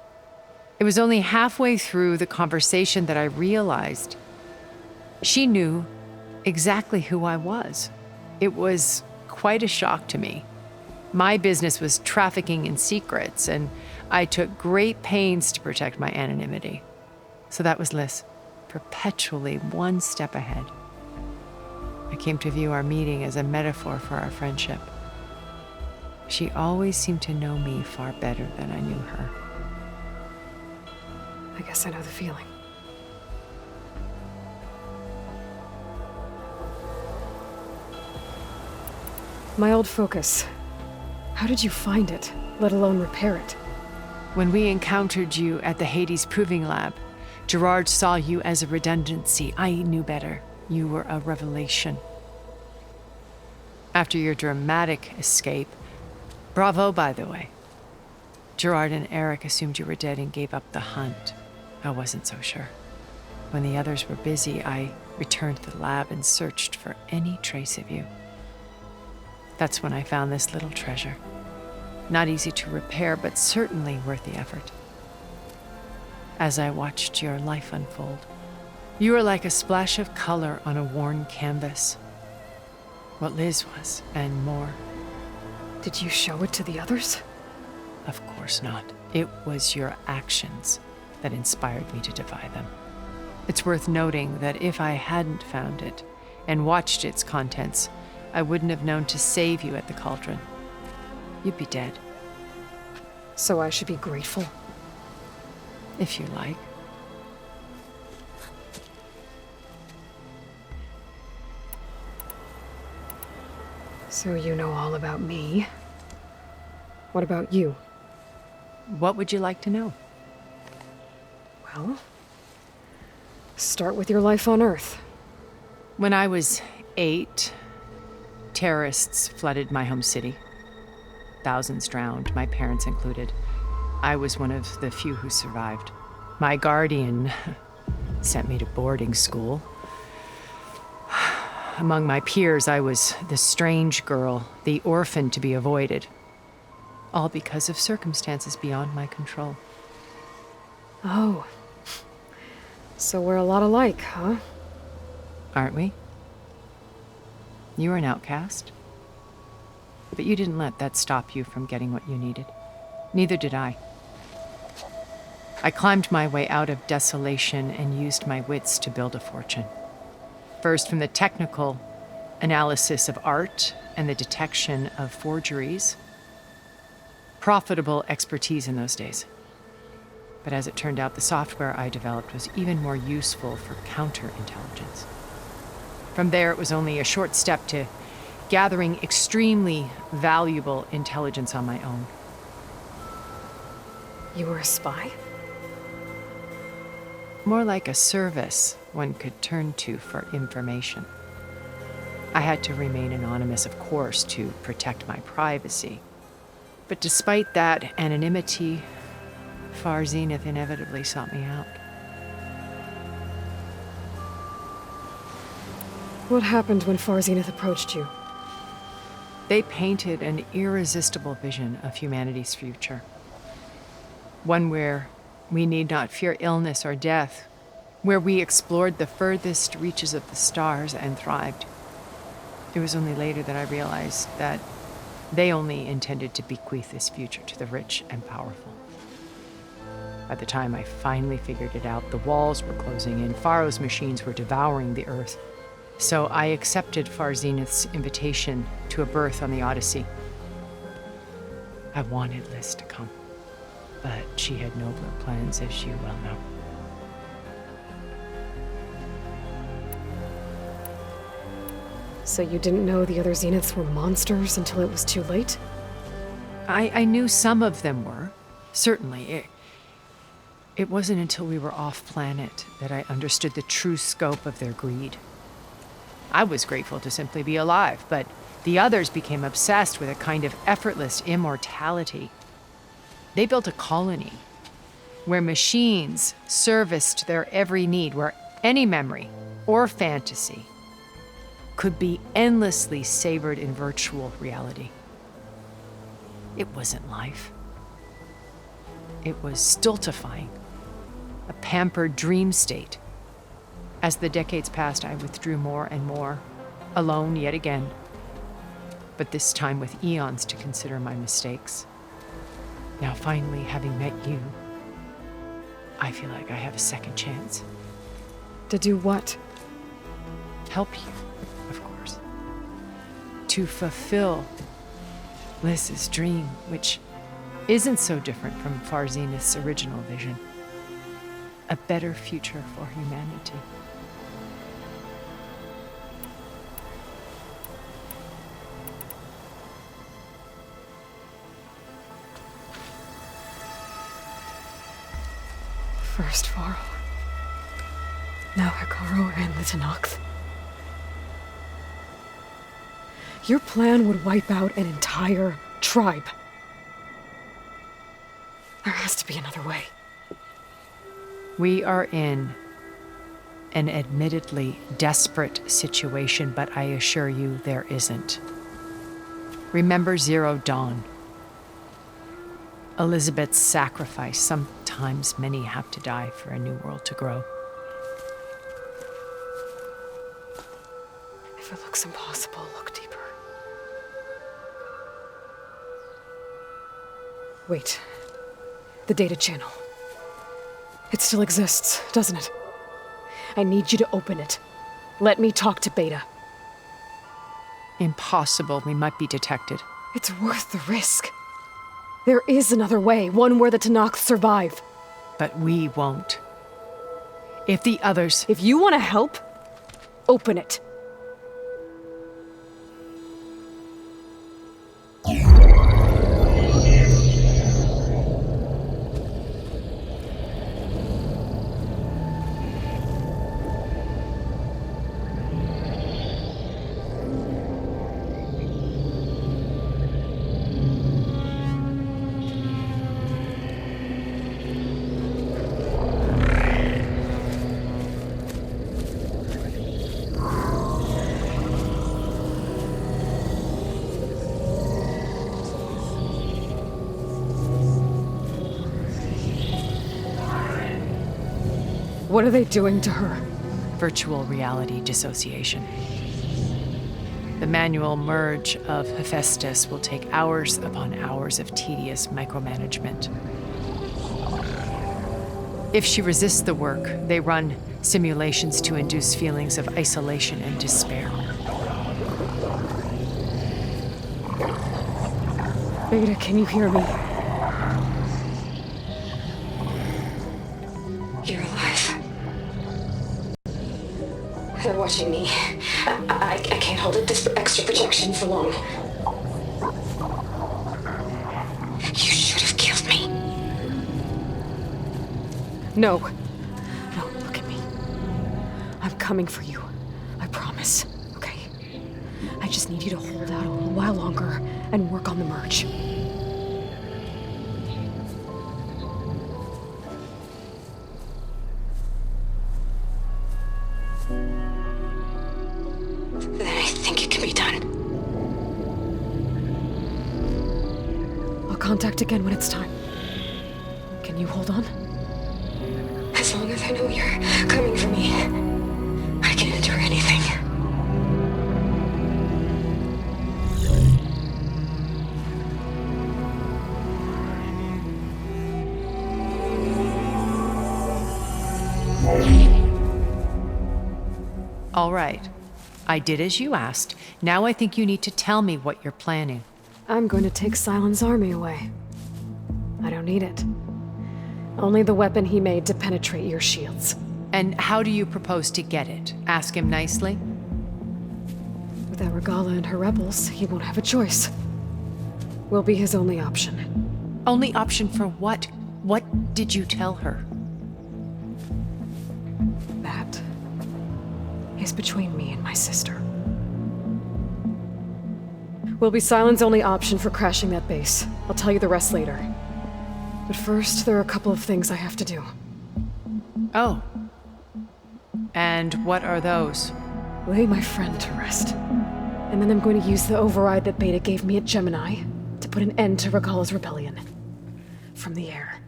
It was only halfway through the conversation that I realized she knew exactly who I was. It was quite a shock to me. My business was trafficking in secrets, and I took great pains to protect my anonymity. So that was Liz, perpetually one step ahead. I came to view our meeting as a metaphor for our friendship. She always seemed to know me far better than I knew her. I guess I know the feeling. My old focus. How did you find it, let alone repair it? When we encountered you at the Hades Proving Lab, Gerard saw you as a redundancy. I knew better. You were a revelation. After your dramatic escape, bravo, by the way. Gerard and Eric assumed you were dead and gave up the hunt. I wasn't so sure. When the others were busy, I returned to the lab and searched for any trace of you. That's when I found this little treasure. Not easy to repair, but certainly worth the effort. As I watched your life unfold, you were like a splash of color on a worn canvas. What Liz was, and more. Did you show it to the others? Of course not. It was your actions that inspired me to defy them. It's worth noting that if I hadn't found it and watched its contents, I wouldn't have known to save you at the cauldron. You'd be dead. So I should be grateful? If you like. So you know all about me. What about you? What would you like to know? Well, start with your life on Earth. When I was 8, terrorists flooded my home city. Thousands drowned, my parents included. I was one of the few who survived. My guardian sent me to boarding school. Among my peers, I was the strange girl, the orphan to be avoided. All because of circumstances beyond my control. Oh. So we're a lot alike, huh? Aren't we? You were an outcast. But you didn't let that stop you from getting what you needed. Neither did I. I climbed my way out of desolation and used my wits to build a fortune. First, from the technical analysis of art and the detection of forgeries. Profitable expertise in those days. But as it turned out, the software I developed was even more useful for counterintelligence. From there, it was only a short step to gathering extremely valuable intelligence on my own. You were a spy? More like a service one could turn to for information. I had to remain anonymous, of course, to protect my privacy. But despite that anonymity, Far Zenith inevitably sought me out. What happened when Far Zenith approached you? They painted an irresistible vision of humanity's future. One where we need not fear illness or death, where we explored the furthest reaches of the stars and thrived. It was only later that I realized that they only intended to bequeath this future to the rich and powerful. By the time I finally figured it out, the walls were closing in, Pharaoh's machines were devouring the Earth. So I accepted Far Zenith's invitation to a berth on the Odyssey. I wanted Liz to come, but she had nobler plans, as you well know. So you didn't know the other Zeniths were monsters until it was too late? I knew some of them were, certainly. It wasn't until we were off-planet that I understood the true scope of their greed. I was grateful to simply be alive, but the others became obsessed with a kind of effortless immortality. They built a colony where machines serviced their every need, where any memory or fantasy could be endlessly savored in virtual reality. It wasn't life. It was stultifying, a pampered dream state. As the decades passed, I withdrew more and more, alone yet again, but this time with eons to consider my mistakes. Now, finally, having met you, I feel like I have a second chance. To do what? Help you, of course. To fulfill Liz's dream, which isn't so different from Far Zenith's original vision. A better future for humanity. First Pharaoh, now Hekarro and the Tenakth. Your plan would wipe out an entire tribe. There has to be another way. We are in an admittedly desperate situation, but I assure you there isn't. Remember Zero Dawn. Elizabeth's sacrifice. Sometimes many have to die for a new world to grow. If it looks impossible, look deeper. Wait. The data channel. It still exists, doesn't it? I need you to open it. Let me talk to Beta. Impossible. We might be detected. It's worth the risk. There is another way, one where the Tenakth survive. But we won't. If the others... If you want to help, open it. What are they doing to her? Virtual reality dissociation. The manual merge of Hephaestus will take hours upon hours of tedious micromanagement. If she resists the work, they run simulations to induce feelings of isolation and despair. Beta, can you hear me? You're alive. They're watching me. I can't hold it this extra projection for long. You should have killed me. No. No, look at me. I'm coming for you. I promise. Okay? I just need you to hold out a little while longer and work on the merge. contact again when it's time. Can you hold on? As long as I know you're coming for me, I can endure anything. All right. I did as you asked. Now I think you need to tell me what you're planning. I'm going to take Silent's army away. I don't need it. Only the weapon he made to penetrate your shields. And how do you propose to get it? Ask him nicely? Without Regalla and her rebels, he won't have a choice. We'll be his only option. Only option for what? What did you tell her? That is between me and my sister. Will be Silent's only option for crashing that base. I'll tell you the rest later. But first, there are a couple of things I have to do. Oh. And what are those? Lay my friend to rest. And then I'm going to use the override that Beta gave me at Gemini to put an end to Regalla's rebellion. From the air.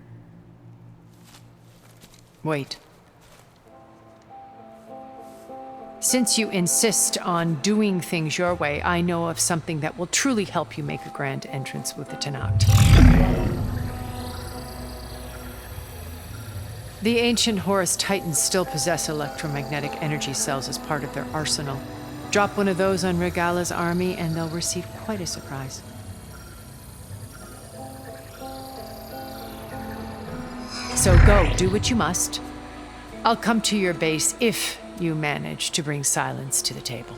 Wait. Since you insist on doing things your way, I know of something that will truly help you make a grand entrance with the Tenat. The ancient Horus Titans still possess electromagnetic energy cells as part of their arsenal. Drop one of those on Regalla's army and they'll receive quite a surprise. So go, do what you must. I'll come to your base if you manage to bring Silence to the table.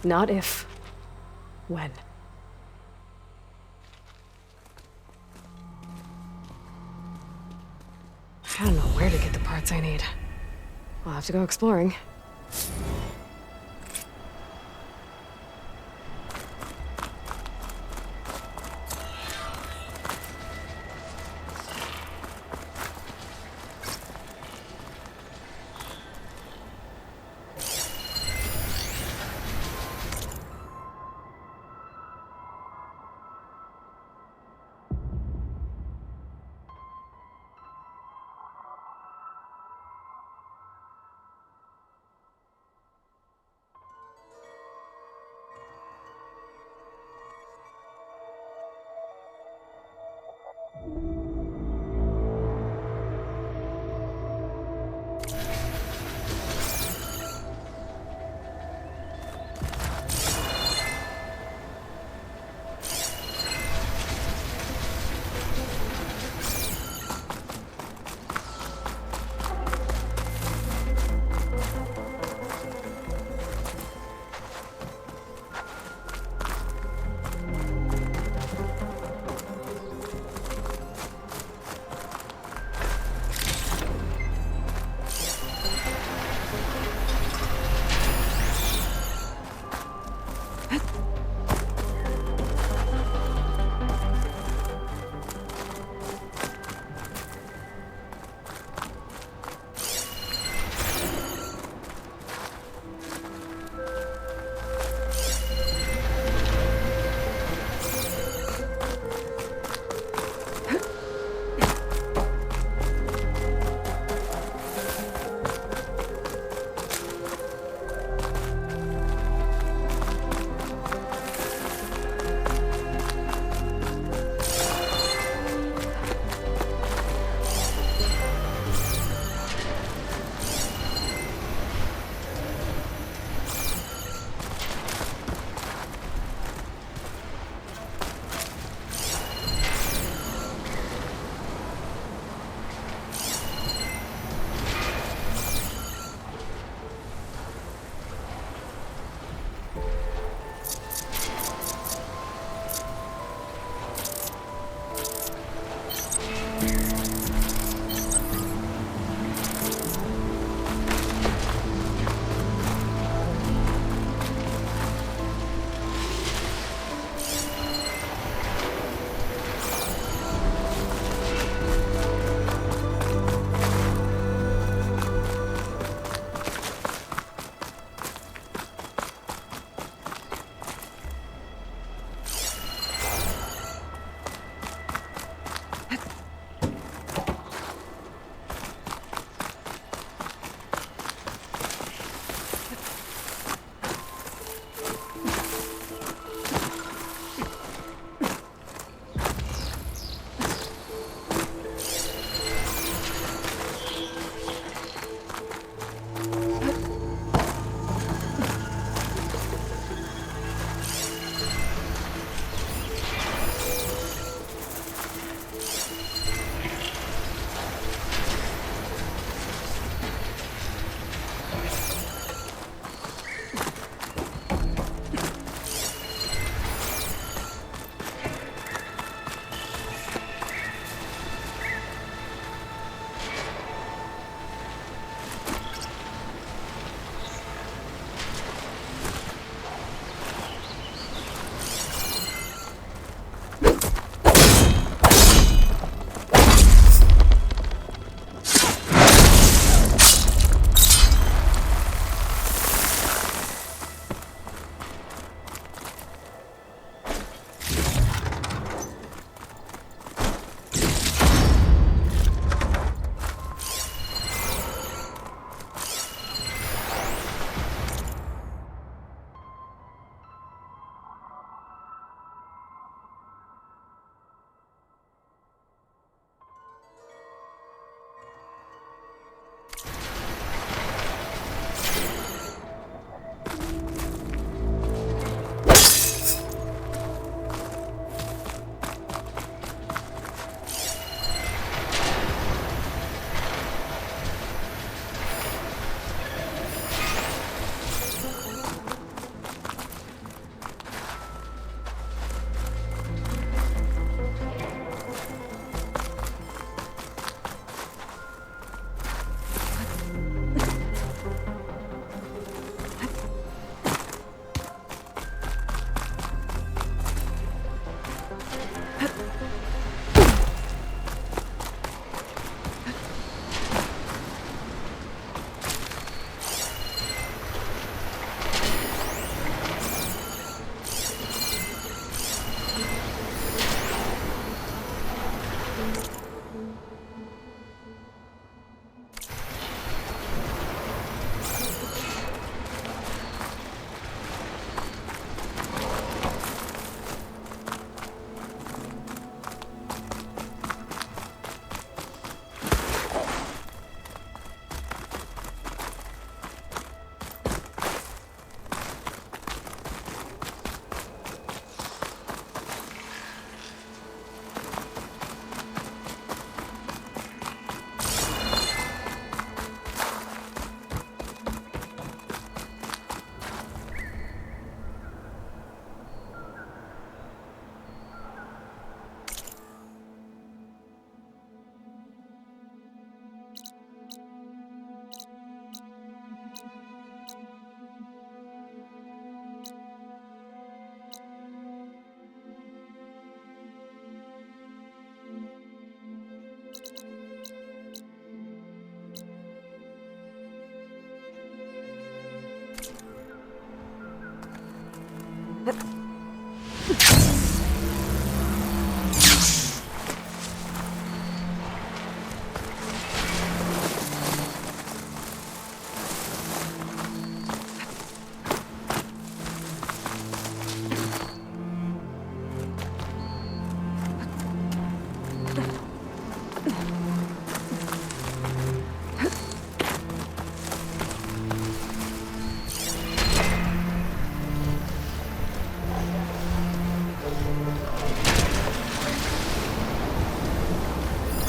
Not if. When. I don't know where to get the parts I need. I'll have to go exploring.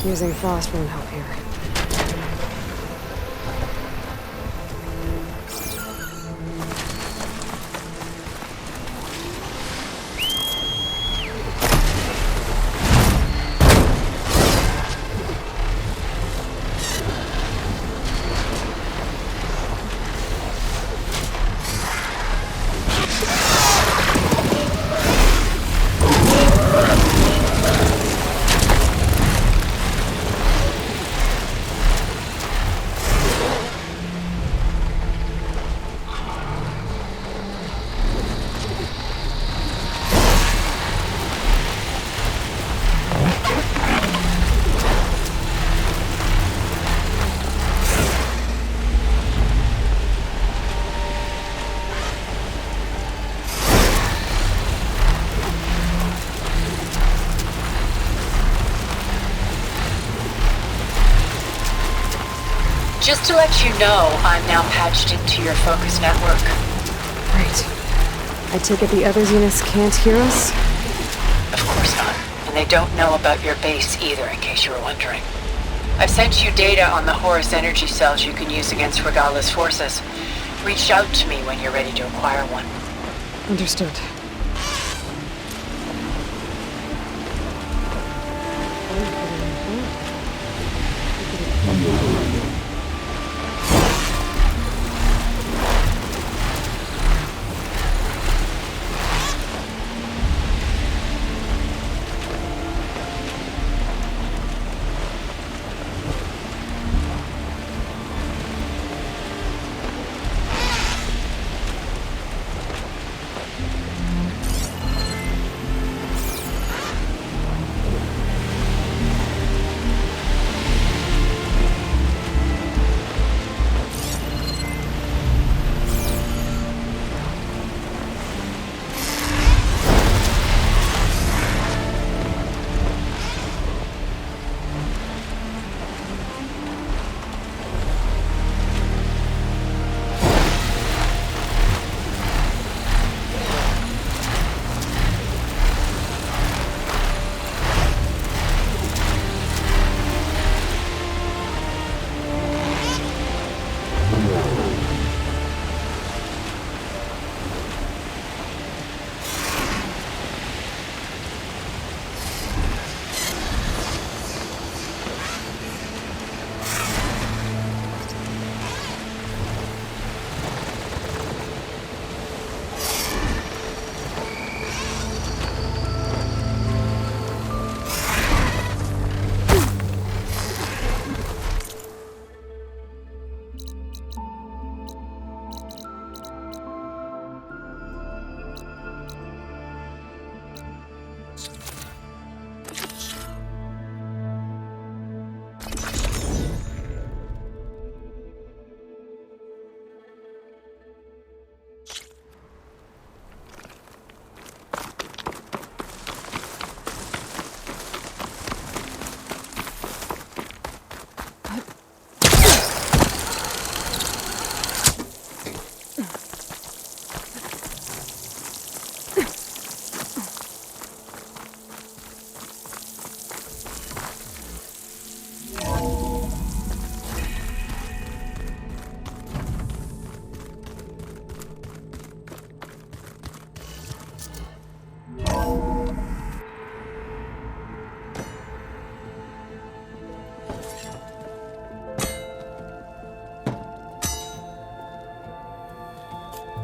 Using frost won't help here. Just to let you know, I'm now patched into your focus network. Great. I take it the other Zeniths can't hear us? Of course not. And they don't know about your base either, in case you were wondering. I've sent you data on the Horus energy cells you can use against Regalla's forces. Reach out to me when you're ready to acquire one. Understood.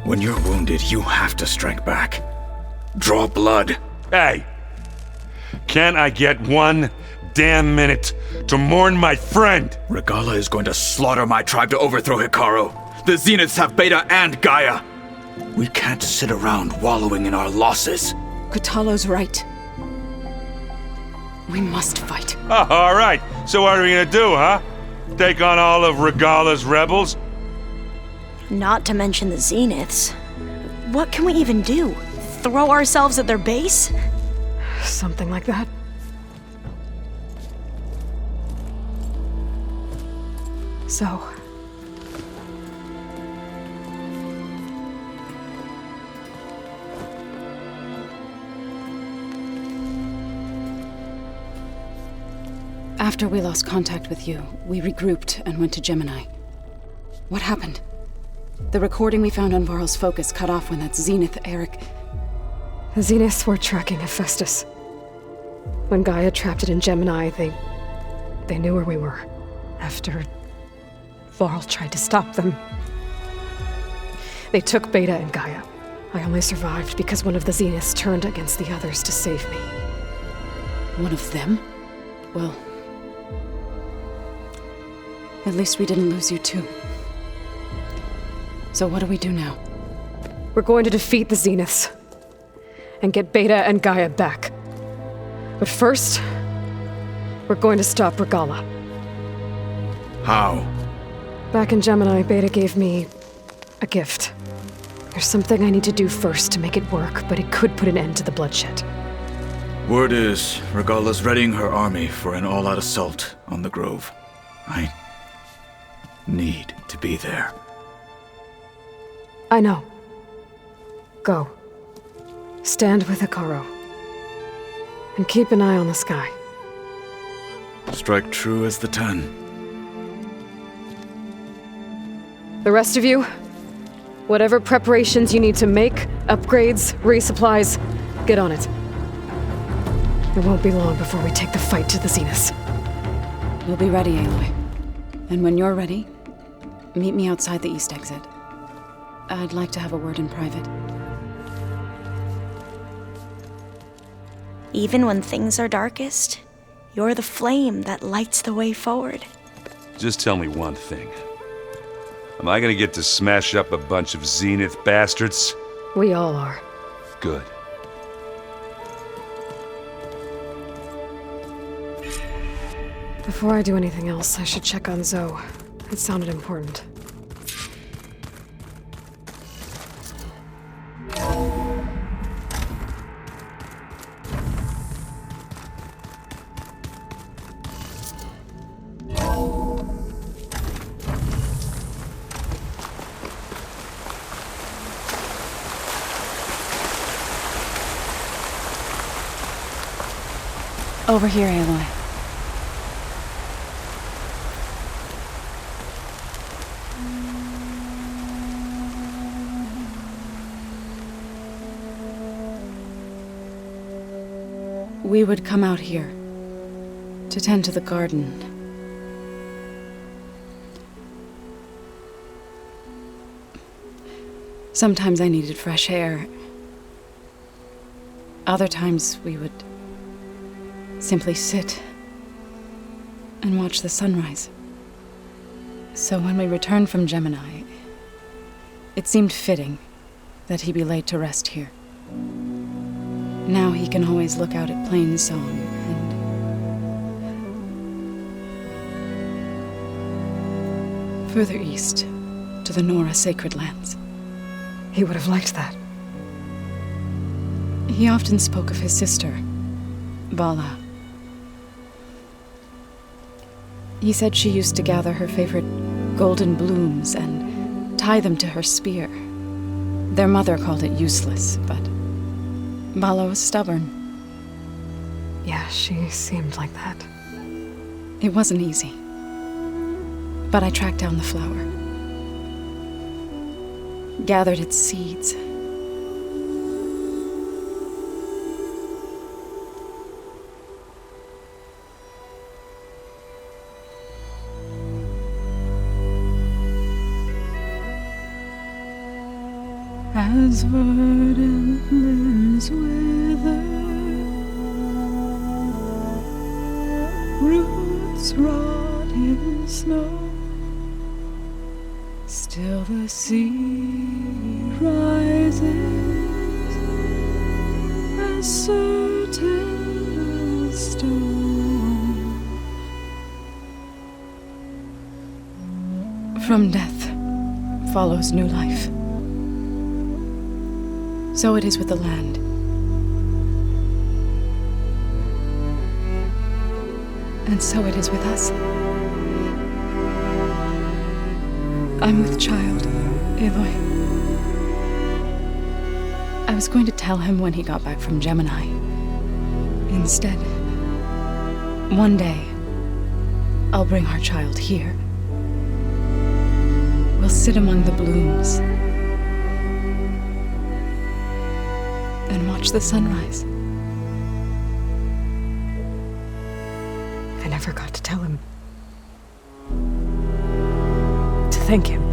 When you're wounded, you have to strike back. Draw blood. Hey! Can't I get one damn minute to mourn my friend? Regalla is going to slaughter my tribe to overthrow Hikaru. The Zeniths have Beta and Gaia. We can't sit around wallowing in our losses. Kotallo's right. We must fight. Oh, all right. So what are we gonna do, huh? Take on all of Regalla's rebels? Not to mention the Zeniths. What can we even do? Throw ourselves at their base? Something like that. So... After we lost contact with you, we regrouped and went to Gemini. What happened? The recording we found on Varl's focus cut off when that Zenith Eric... The Zeniths were tracking Hephaestus. When Gaia trapped it in Gemini, they knew where we were. After Varl tried to stop them. They took Beta and Gaia. I only survived because one of the Zeniths turned against the others to save me. One of them? Well... at least we didn't lose you too. So what do we do now? We're going to defeat the Zeniths. And get Beta and Gaia back. But first, we're going to stop Regalla. How? Back in Gemini, Beta gave me a gift. There's something I need to do first to make it work, but it could put an end to the bloodshed. Word is, Regalla's readying her army for an all-out assault on the Grove. I need to be there. I know. Go. Stand with Hikaru. And keep an eye on the sky. Strike true as the 10. The rest of you, whatever preparations you need to make, upgrades, resupplies, get on it. It won't be long before we take the fight to the Zeniths. We'll be ready, Aloy. And when you're ready, meet me outside the east exit. I'd like to have a word in private. Even when things are darkest, you're the flame that lights the way forward. Just tell me one thing. Am I gonna get to smash up a bunch of Zenith bastards? We all are. Good. Before I do anything else, I should check on Zoe. It sounded important. Over here, Aloy. We would come out here to tend to the garden. Sometimes I needed fresh air. Other times we would simply sit and watch the sunrise. So when we returned from Gemini, it seemed fitting that he be laid to rest here. Now he can always look out at Plain Song and further east to the Nora Sacred Lands. He would have liked that. He often spoke of his sister, Bala. He said she used to gather her favorite golden blooms and tie them to her spear. Their mother called it useless, but Bala was stubborn. Yeah, she seemed like that. It wasn't easy. But I tracked down the flower. Gathered its seeds. As verdant limbs wither, roots rot in snow, still till the sea rises as certain as stone. From death follows new life. So it is with the land. And so it is with us. I'm with child, Aloy. I was going to tell him when he got back from Gemini. Instead, one day, I'll bring our child here. We'll sit among the blooms and watch the sunrise. I never got to tell him. To thank him.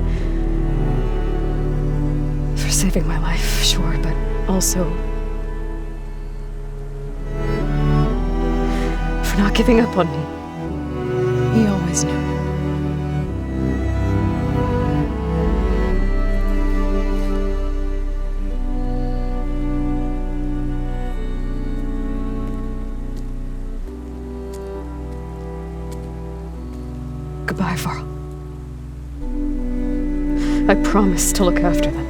For saving my life, sure, but also for not giving up on me. He always knew. Goodbye, Varl. I promise to look after them.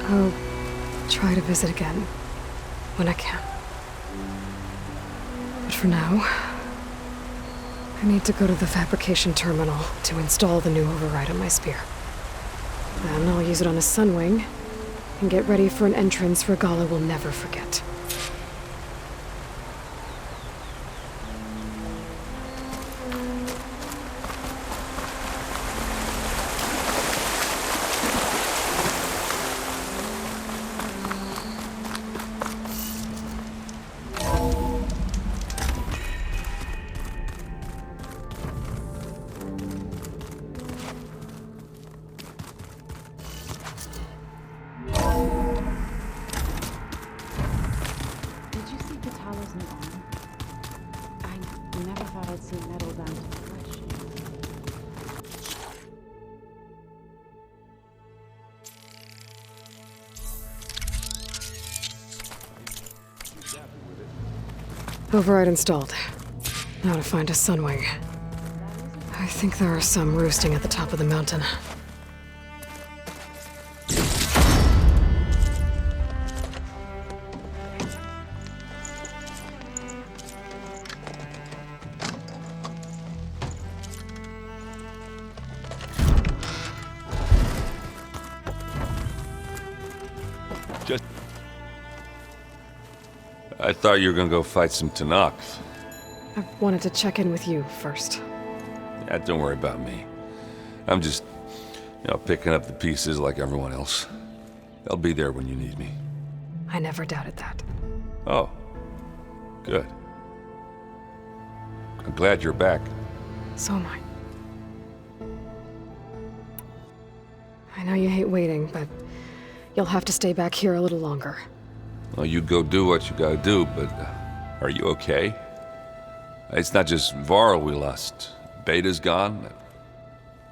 I'll try to visit again when I can. But for now, I need to go to the fabrication terminal to install the new override on my spear. Then I'll use it on a sunwing and get ready for an entrance Regalla will never forget. Override installed. Now to find a sunwing. I think there are some roosting at the top of the mountain. I thought you were gonna go fight some Tanaks. I wanted to check in with you first. Yeah, don't worry about me. I'm just, picking up the pieces like everyone else. I'll be there when you need me. I never doubted that. Oh, good. I'm glad you're back. So am I. I know you hate waiting, but you'll have to stay back here a little longer. Well, you go do what you gotta do, but are you okay? It's not just Varl we lost. Beta's gone.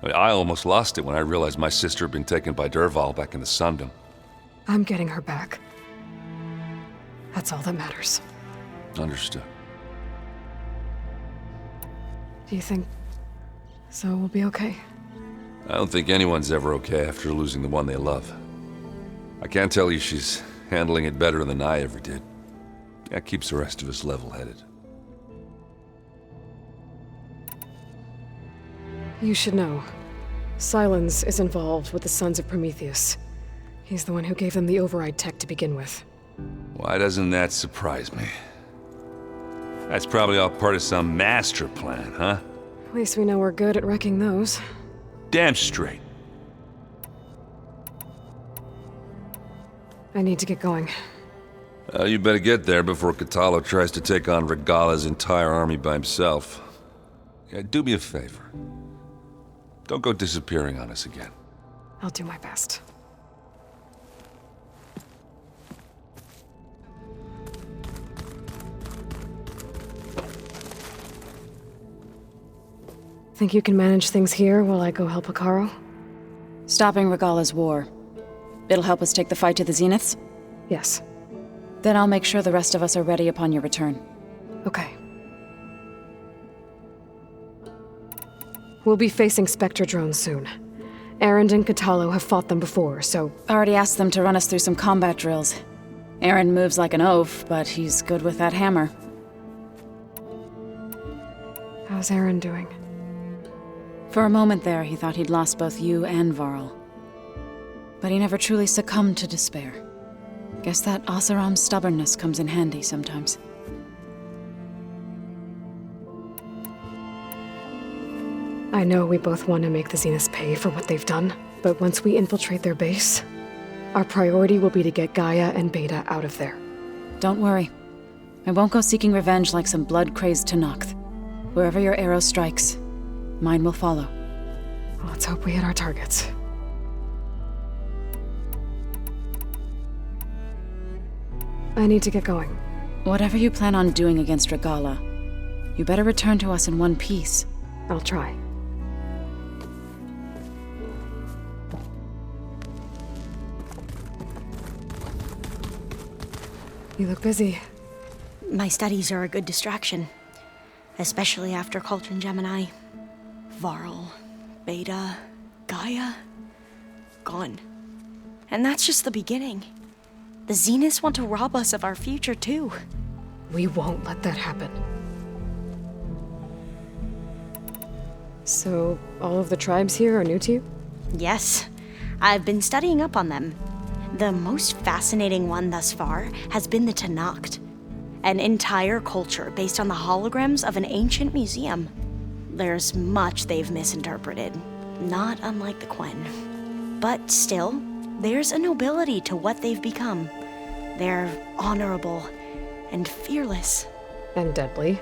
I almost lost it when I realized my sister had been taken by Dervahl back in the Sundom. I'm getting her back. That's all that matters. Understood. Do you think so we'll be okay? I don't think anyone's ever okay after losing the one they love. I can't tell you she's handling it better than I ever did. That keeps the rest of us level-headed. You should know. Sylens is involved with the Sons of Prometheus. He's the one who gave them the override tech to begin with. Why doesn't that surprise me? That's probably all part of some master plan, huh? At least we know we're good at wrecking those. Damn straight. I need to get going. You better get there before Catalo tries to take on Regalla's entire army by himself. Do me a favor. Don't go disappearing on us again. I'll do my best. Think you can manage things here while I go help Akaro? Stopping Regalla's war. It'll help us take the fight to the Zeniths? Yes. Then I'll make sure the rest of us are ready upon your return. Okay. We'll be facing Spectre drones soon. Erend and Katalo have fought them before, so... Already asked them to run us through some combat drills. Erend moves like an oaf, but he's good with that hammer. How's Erend doing? For a moment there, he thought he'd lost both you and Varl. But he never truly succumbed to despair. Guess that Oseram's stubbornness comes in handy sometimes. I know we both want to make the Zeniths pay for what they've done, but once we infiltrate their base, our priority will be to get Gaia and Beta out of there. Don't worry. I won't go seeking revenge like some blood-crazed Tenakth. Wherever your arrow strikes, mine will follow. Let's hope we hit our targets. I need to get going. Whatever you plan on doing against Regalla, you better return to us in one piece. I'll try. You look busy. My studies are a good distraction. Especially after Cauldron Gemini. Varl, Beta, Gaia, gone. And that's just the beginning. The Zeniths want to rob us of our future, too. We won't let that happen. So, all of the tribes here are new to you? Yes. I've been studying up on them. The most fascinating one thus far has been the Tenakth. An entire culture based on the holograms of an ancient museum. There's much they've misinterpreted, not unlike the Quen. But still, there's a nobility to what they've become. They're honorable and fearless. And deadly.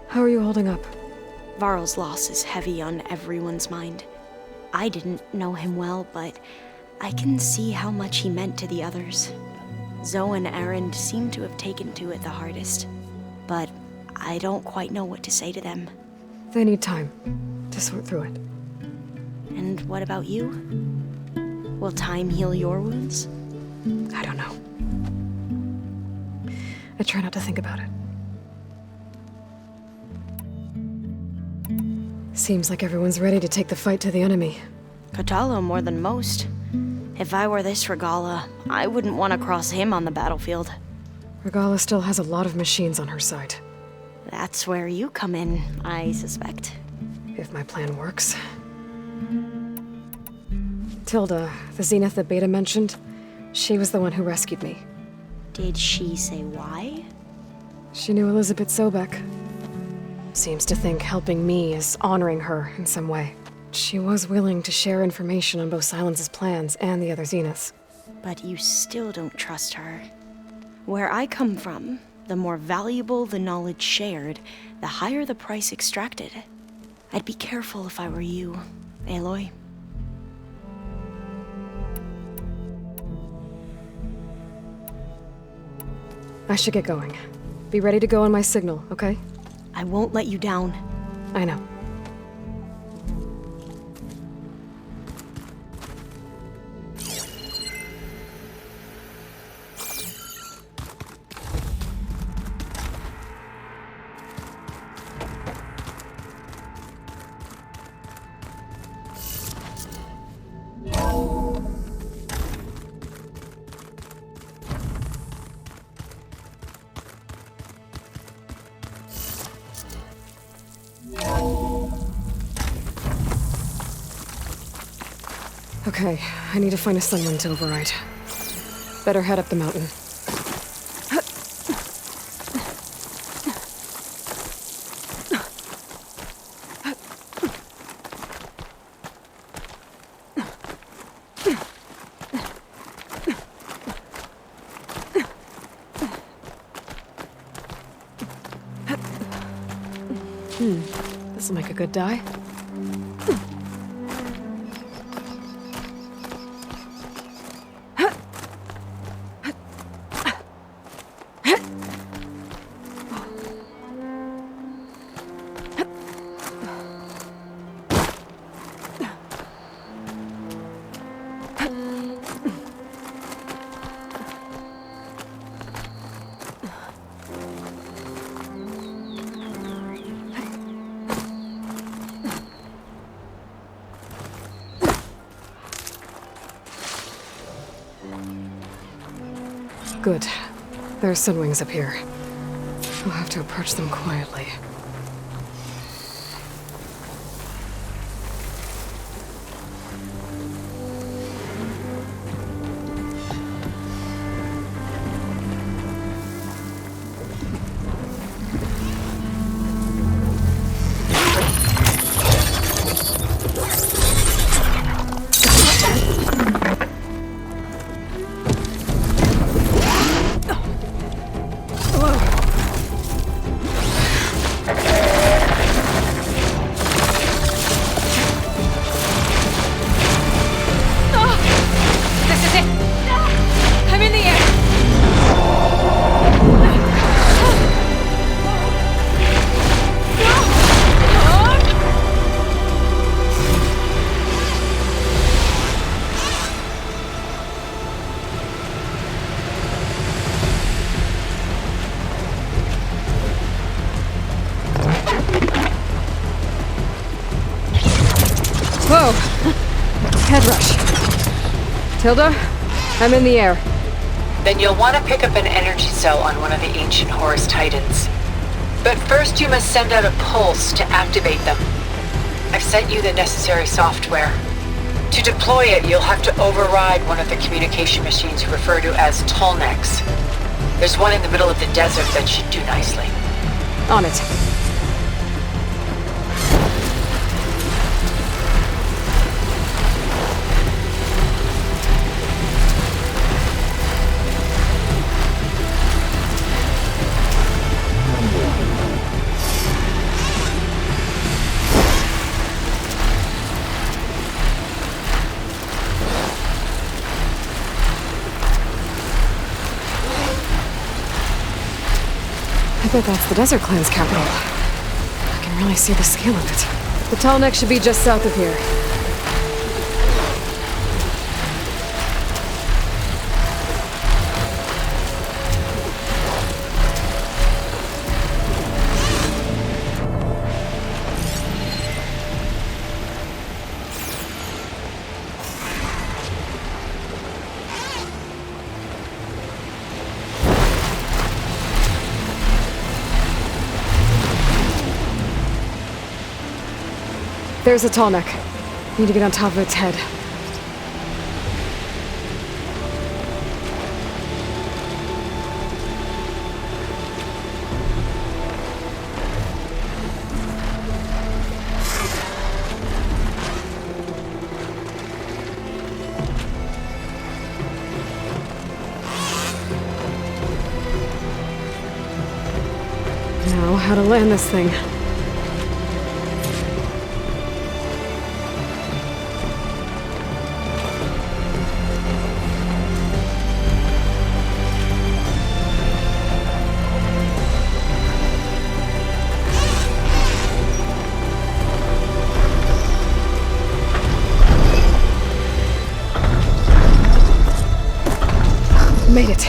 How are you holding up? Varl's loss is heavy on everyone's mind. I didn't know him well, but I can see how much he meant to the others. Zoe and Erend seem to have taken to it the hardest, but I don't quite know what to say to them. They need time to sort through it. And what about you? Will time heal your wounds? I don't know. I try not to think about it. Seems like everyone's ready to take the fight to the enemy. Katalo more than most. If I were this Regalla, I wouldn't want to cross him on the battlefield. Regalla still has a lot of machines on her side. That's where you come in, I suspect. If my plan works. Tilda, the Zenith that Beta mentioned, she was the one who rescued me. Did she say why? She knew Elizabeth Sobek. Seems to think helping me is honoring her in some way. She was willing to share information on both Silence's plans and the other Zeniths. But you still don't trust her. Where I come from, the more valuable the knowledge shared, the higher the price extracted. I'd be careful if I were you, Aloy. I should get going. Be ready to go on my signal, okay? I won't let you down. I know. Okay, I need to find a sunwind to override. Better head up the mountain. This'll make a good die. Good. There's sunwings up here. We'll have to approach them quietly. Whoa! Head rush. Tilda, I'm in the air. Then you'll want to pick up an energy cell on one of the ancient Horus Titans. But first you must send out a pulse to activate them. I've sent you the necessary software. To deploy it, you'll have to override one of the communication machines referred to as Tallnecks. There's one in the middle of the desert that should do nicely. On it. I bet that's the Desert Clan's capital. I can really see the scale of it. The tall neck should be just south of here. There's a tall neck. Need to get on top of its head. Now, how to land this thing. Made it.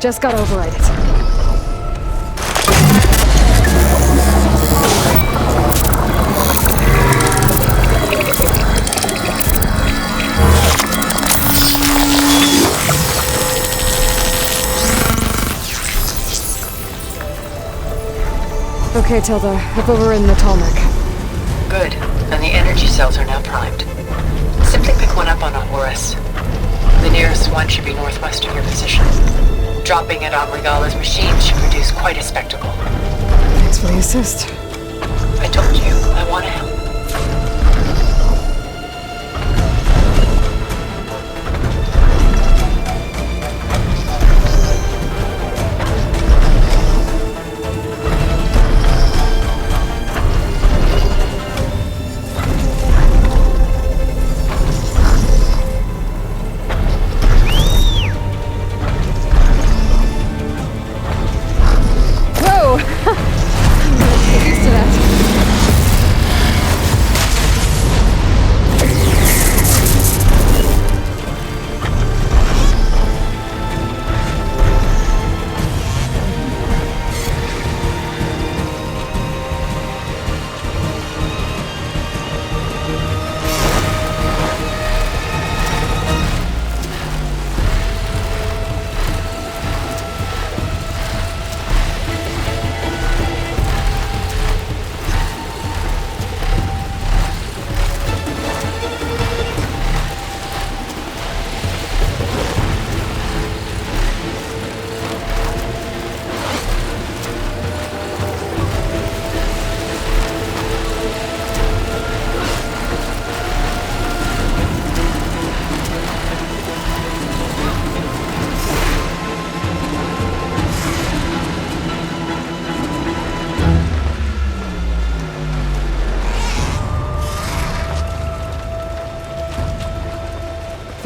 Just gotta override it. Okay, Tilda. I've overridden the tall neck. Good. And the energy cells are now primed. Simply pick one up on a Horus. The nearest one should be northwest of your position. Dropping it on Regalla's machine should produce quite a spectacle. Thanks for the assist. I told you, I want to help.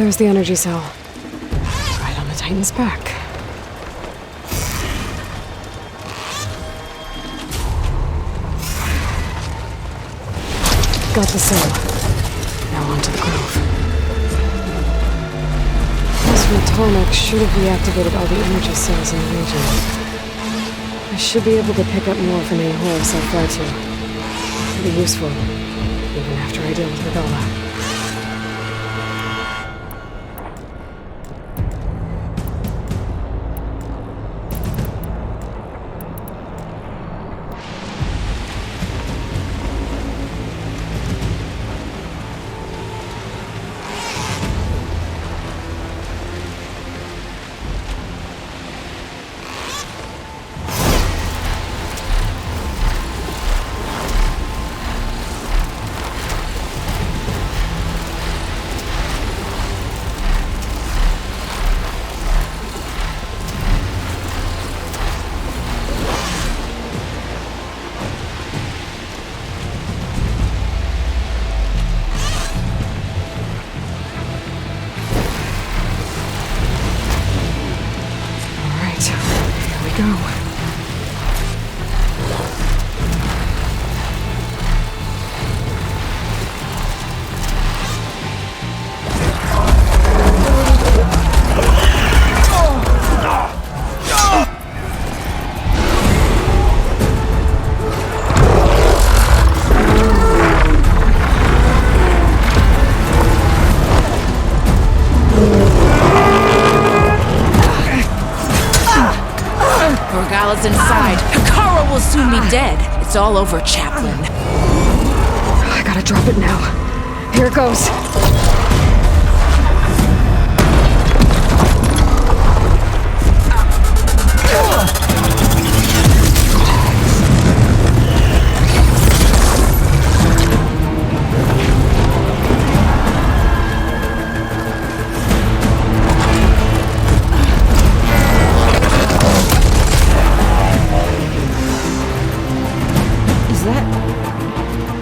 There's the energy cell. Right on the Titan's back. Got the cell. Now onto the grove. This Retalmech should have reactivated all the energy cells in the region. I should be able to pick up more from any horse I fly to. It'll be useful, even after I deal with Regalla. Regalla's inside. Hikara will soon be dead. It's all over, Chaplain. I gotta drop it now. Here it goes.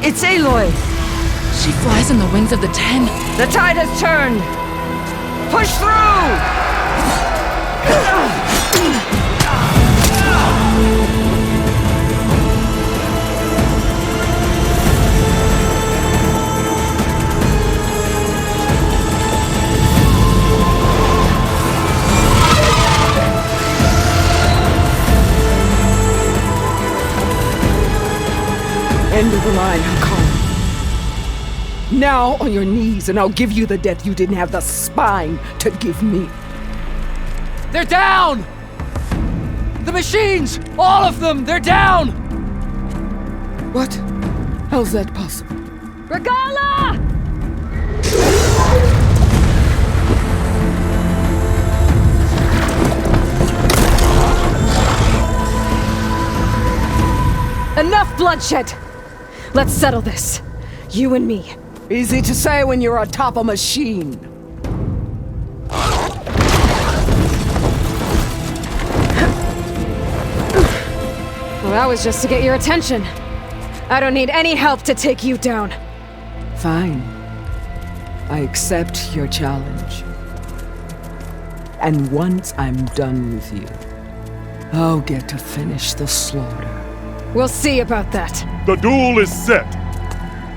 It's Aloy! She flies on the wings of the 10. The tide has turned! Push through! End of the line, Hikara. Now on your knees, and I'll give you the death you didn't have the spine to give me. They're down! The machines! All of them! They're down! What? How's that possible? Regalla! Enough bloodshed! Let's settle this. You and me. Easy to say when you're atop a machine. Well, that was just to get your attention. I don't need any help to take you down. Fine. I accept your challenge. And once I'm done with you, I'll get to finish the slaughter. We'll see about that. The duel is set.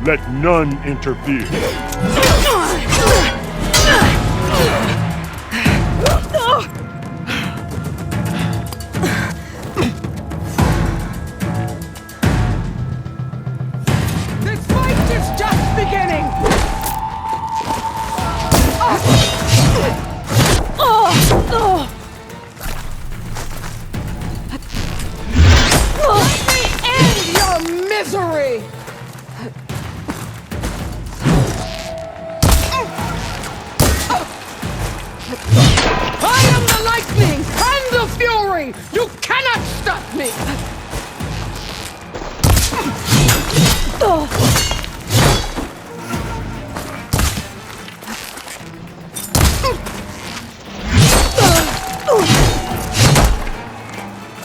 Let none interfere. This fight is just beginning! Let me end your misery! I am the lightning and the fury! You cannot stop me!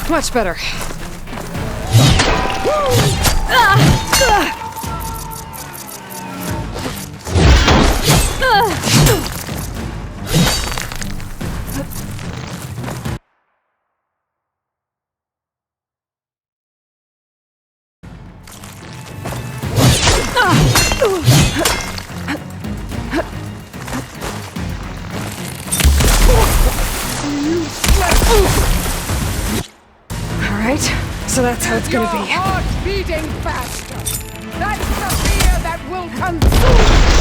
Much better. You slept. All right, so that's how it's gonna Your be. heart beating faster. That's the fear that will consume.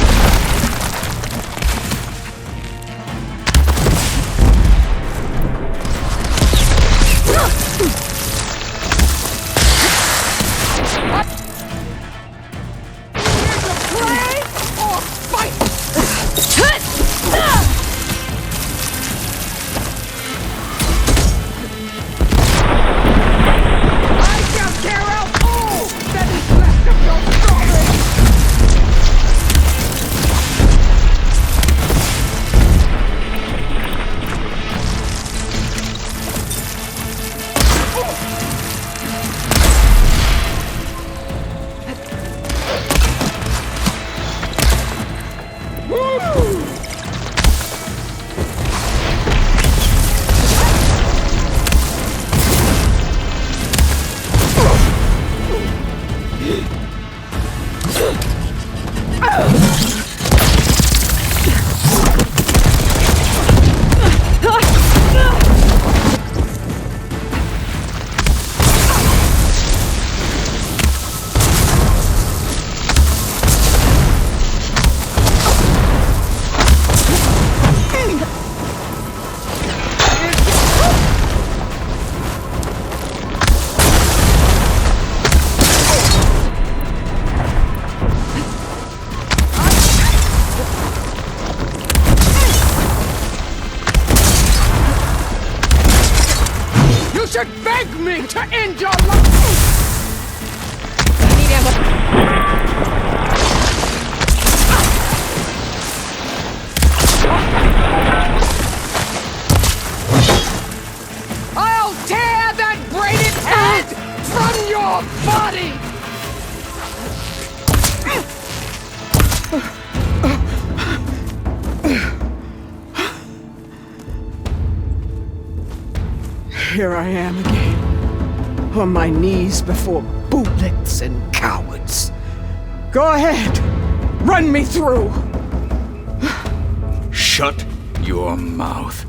Beg me to end your life! I'll tear that braided head from your body! Here I am again, on my knees before bootlets and cowards. Go ahead, run me through. Shut your mouth,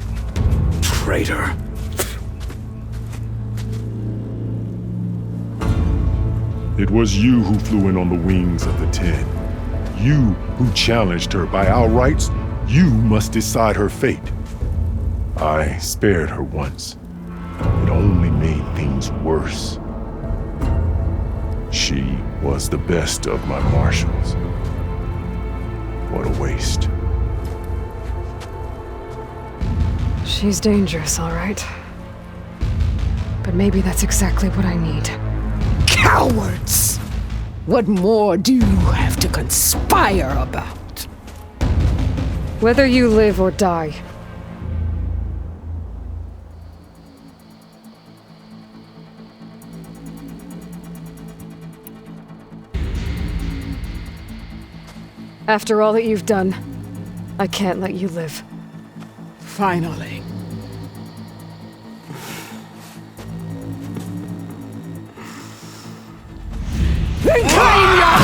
traitor. It was you who flew in on the wings of the 10. You who challenged her by our rights. You must decide her fate. I spared her once. It only made things worse. She was the best of my marshals. What a waste. She's dangerous, all right. But maybe that's exactly what I need. Cowards! What more do you have to conspire about? Whether you live or die, after all that you've done, I can't let you live. Finally. Then claim your...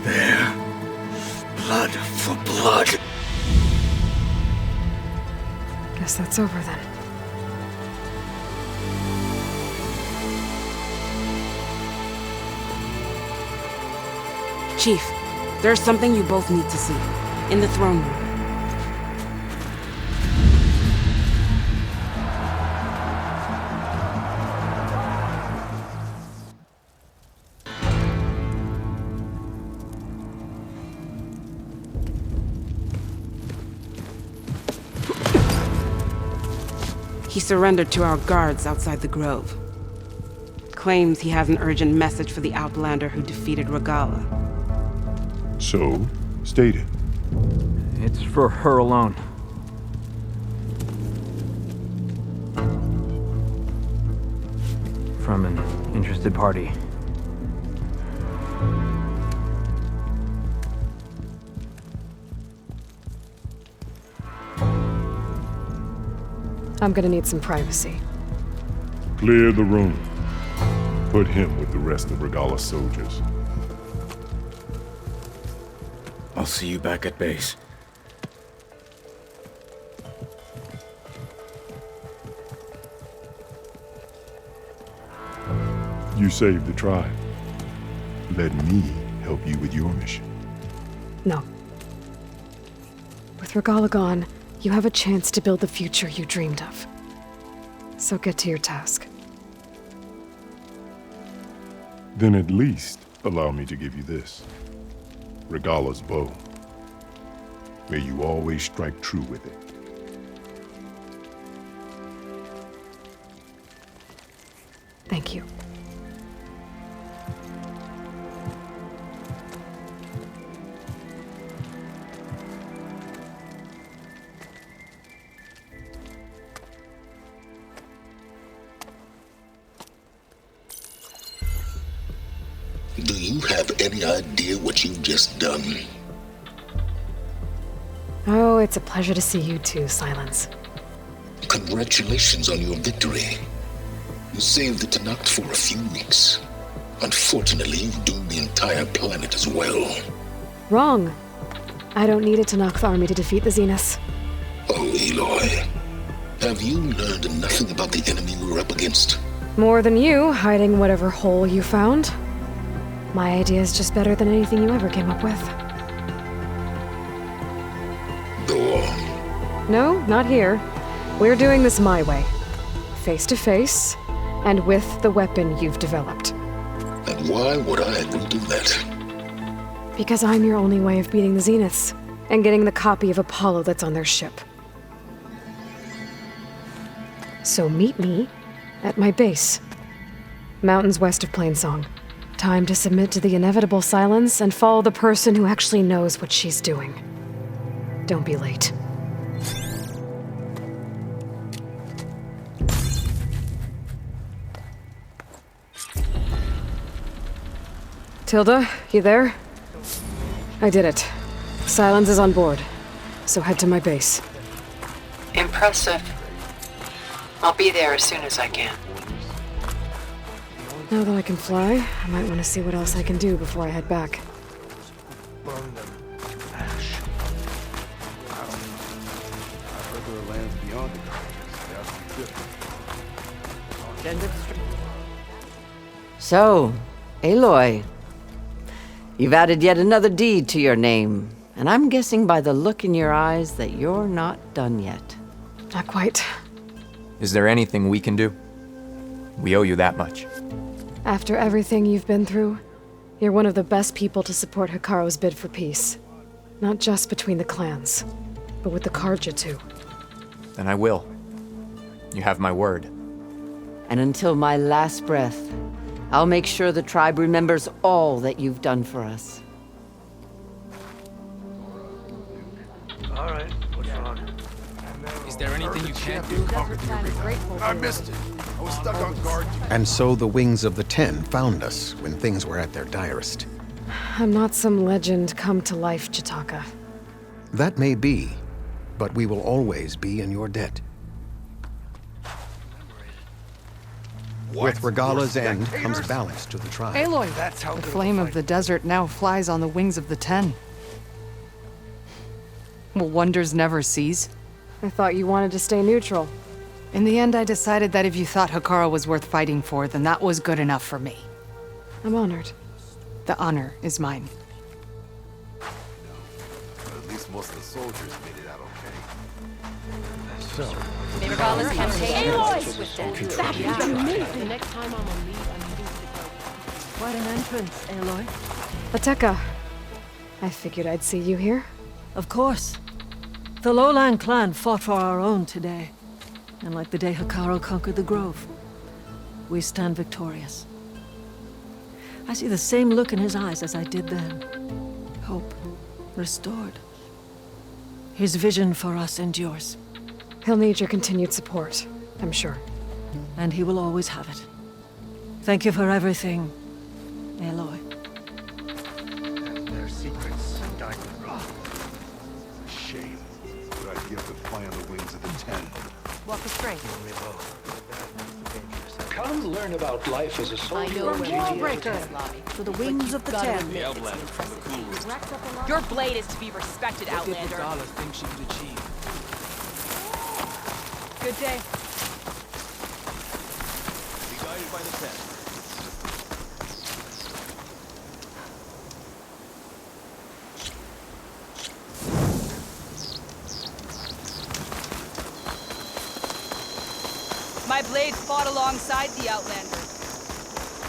There. Blood for blood. Guess that's over then. Chief, there's something you both need to see. In the throne room. He surrendered to our guards outside the grove. Claims he has an urgent message for the Outlander who defeated Regalla. So, state it. It's for her alone. From an interested party. I'm gonna need some privacy. Clear the room. Put him with the rest of Regalla's soldiers. I'll see you back at base. You saved the tribe. Let me help you with your mission. No. With Regalla gone, you have a chance to build the future you dreamed of. So get to your task. Then at least allow me to give you this. Regalla's bow. May you always strike true with it. Thank you. Do you have any idea what you've just done? Oh, it's a pleasure to see you too, Silence. Congratulations on your victory. You saved the Tanakh for a few weeks. Unfortunately, you've doomed the entire planet as well. Wrong. I don't need a Tanakh army to defeat the Zeniths. Oh, Aloy. Have you learned nothing about the enemy we're up against? More than you, hiding whatever hole you found. My idea is just better than anything you ever came up with. Go on. No, not here. We're doing this my way. Face to face, and with the weapon you've developed. And why would I agree to that? Because I'm your only way of beating the Zeniths, and getting the copy of Apollo that's on their ship. So meet me at my base. Mountains west of Plainsong. Time to submit to the inevitable silence and follow the person who actually knows what she's doing. Don't be late. Tilda, you there? I did it. Silence is on board, so head to my base. Impressive. I'll be there as soon as I can. Now that I can fly, I might want to see what else I can do before I head back. Burn them to ash. Wow. I've heard there are lands beyond the darkness. That's good. So, Aloy, you've added yet another deed to your name, and I'm guessing by the look in your eyes that you're not done yet. Not quite. Is there anything we can do? We owe you that much. After everything you've been through, you're one of the best people to support Hikaru's bid for peace. Not just between the clans, but with the Karja too. Then I will. You have my word. And until my last breath, I'll make sure the tribe remembers all that you've done for us. All right, what's wrong? Is there anything you can't do? I missed it. I was stuck on guard. And so the Wings of the Ten found us when things were at their direst. I'm not some legend come to life, Jataka. That may be, but we will always be in your debt. With Regalla's end comes balance to the tribe. Aloy, That's how the flame of the desert now flies on the wings of the Ten. Will wonders never cease? I thought you wanted to stay neutral. In the end, I decided that if you thought Hikaru was worth fighting for, then that was good enough for me. I'm honored. The honor is mine. But at least most of the soldiers made it out okay. So, Regalla's campaign with them. That is amazing. Next time I'm on leave, I'm needing to go. Quite an entrance, Aloy. Ateka. I figured I'd see you here. Of course. The Lowland clan fought for our own today. And like the day Hikaru conquered the Grove, we stand victorious. I see the same look in his eyes as I did then. Hope restored. His vision for us endures. He'll need your continued support, I'm sure. And he will always have it. Thank you for everything, Aloy. their secrets guide them wrong. Shame. Good idea to fly on the wings of the Ten. Walk us straight. Come learn about life as a soldier. From Wallbreaker to the wings of the Ten. The Outlander from the cool room. Your blade is to be respected, What did Outlander. Regalla think she could achieve? Good day. Be guided by the test. My blade fought alongside the Outlander.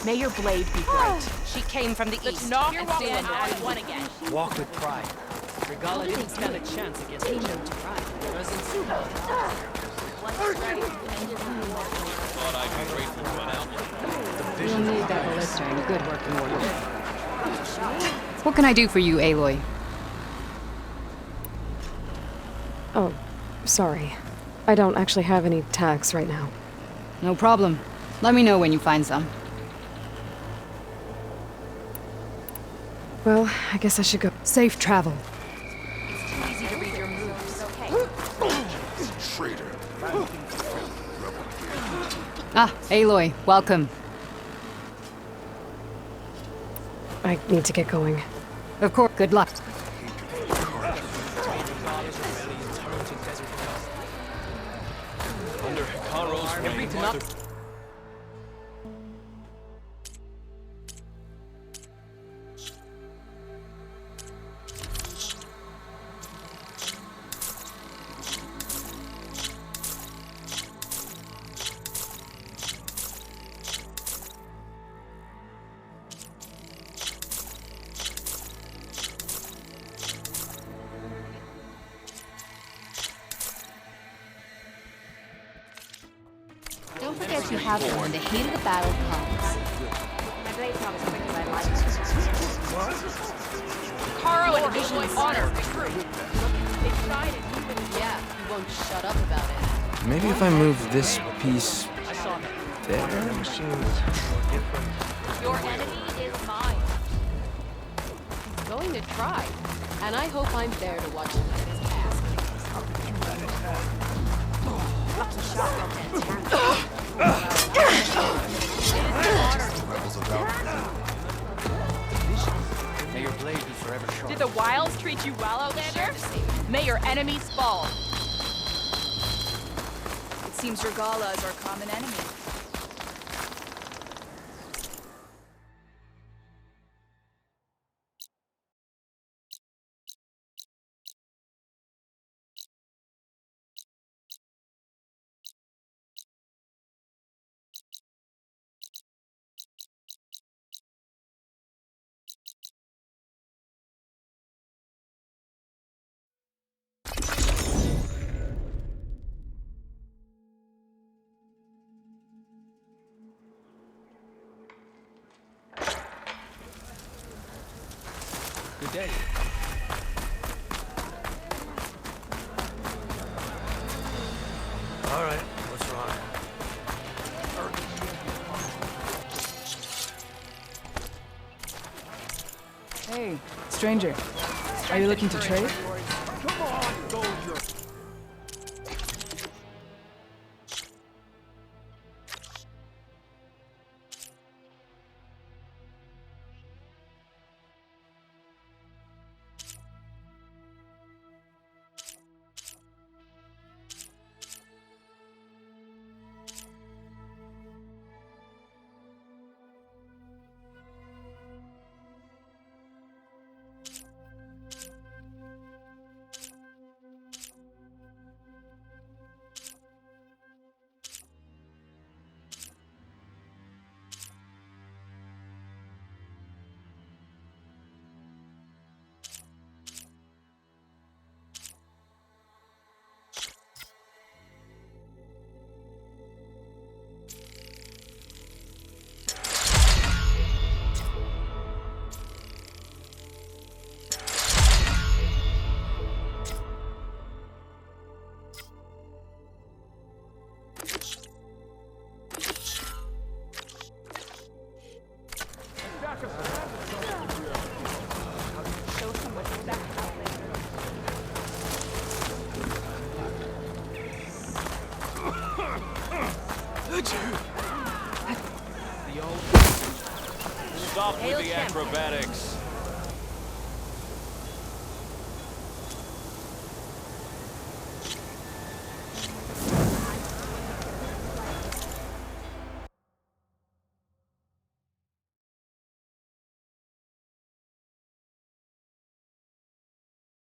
May your blade be bright. She came from the east. Knock and stand as one again. Walk with pride. Regalla didn't stand a chance against her. Thought I'd be grateful to an outlander. You'll need that ballista in good working order. What can I do for you, Aloy? Oh, sorry. I don't actually have any tags right now. No problem. Let me know when you find some. Well, I guess I should go. Safe travel. It's too easy to read your moves. Okay. Traitor. Ah, Aloy, welcome. I need to get going. Of course, good luck. Under Hikaro's reign, Mother... Don't forget you have them when the heat of the battle comes. My blade's not as quick as I'd like. Caro and Aloy honor victory. Excited. Yeah, you won't shut up about it. Maybe if I move this piece there? Your enemy is mine. He's going to try, and I hope I'm there to watch him get his ass May your blade be forever sharp. Did the wilds treat you well, Outlander? May your enemies fall. It seems Regalla is our common enemy. Good day. All right, what's wrong? Hey, stranger. Are you looking to trade? Come on, soldier! Stop with the acrobatics.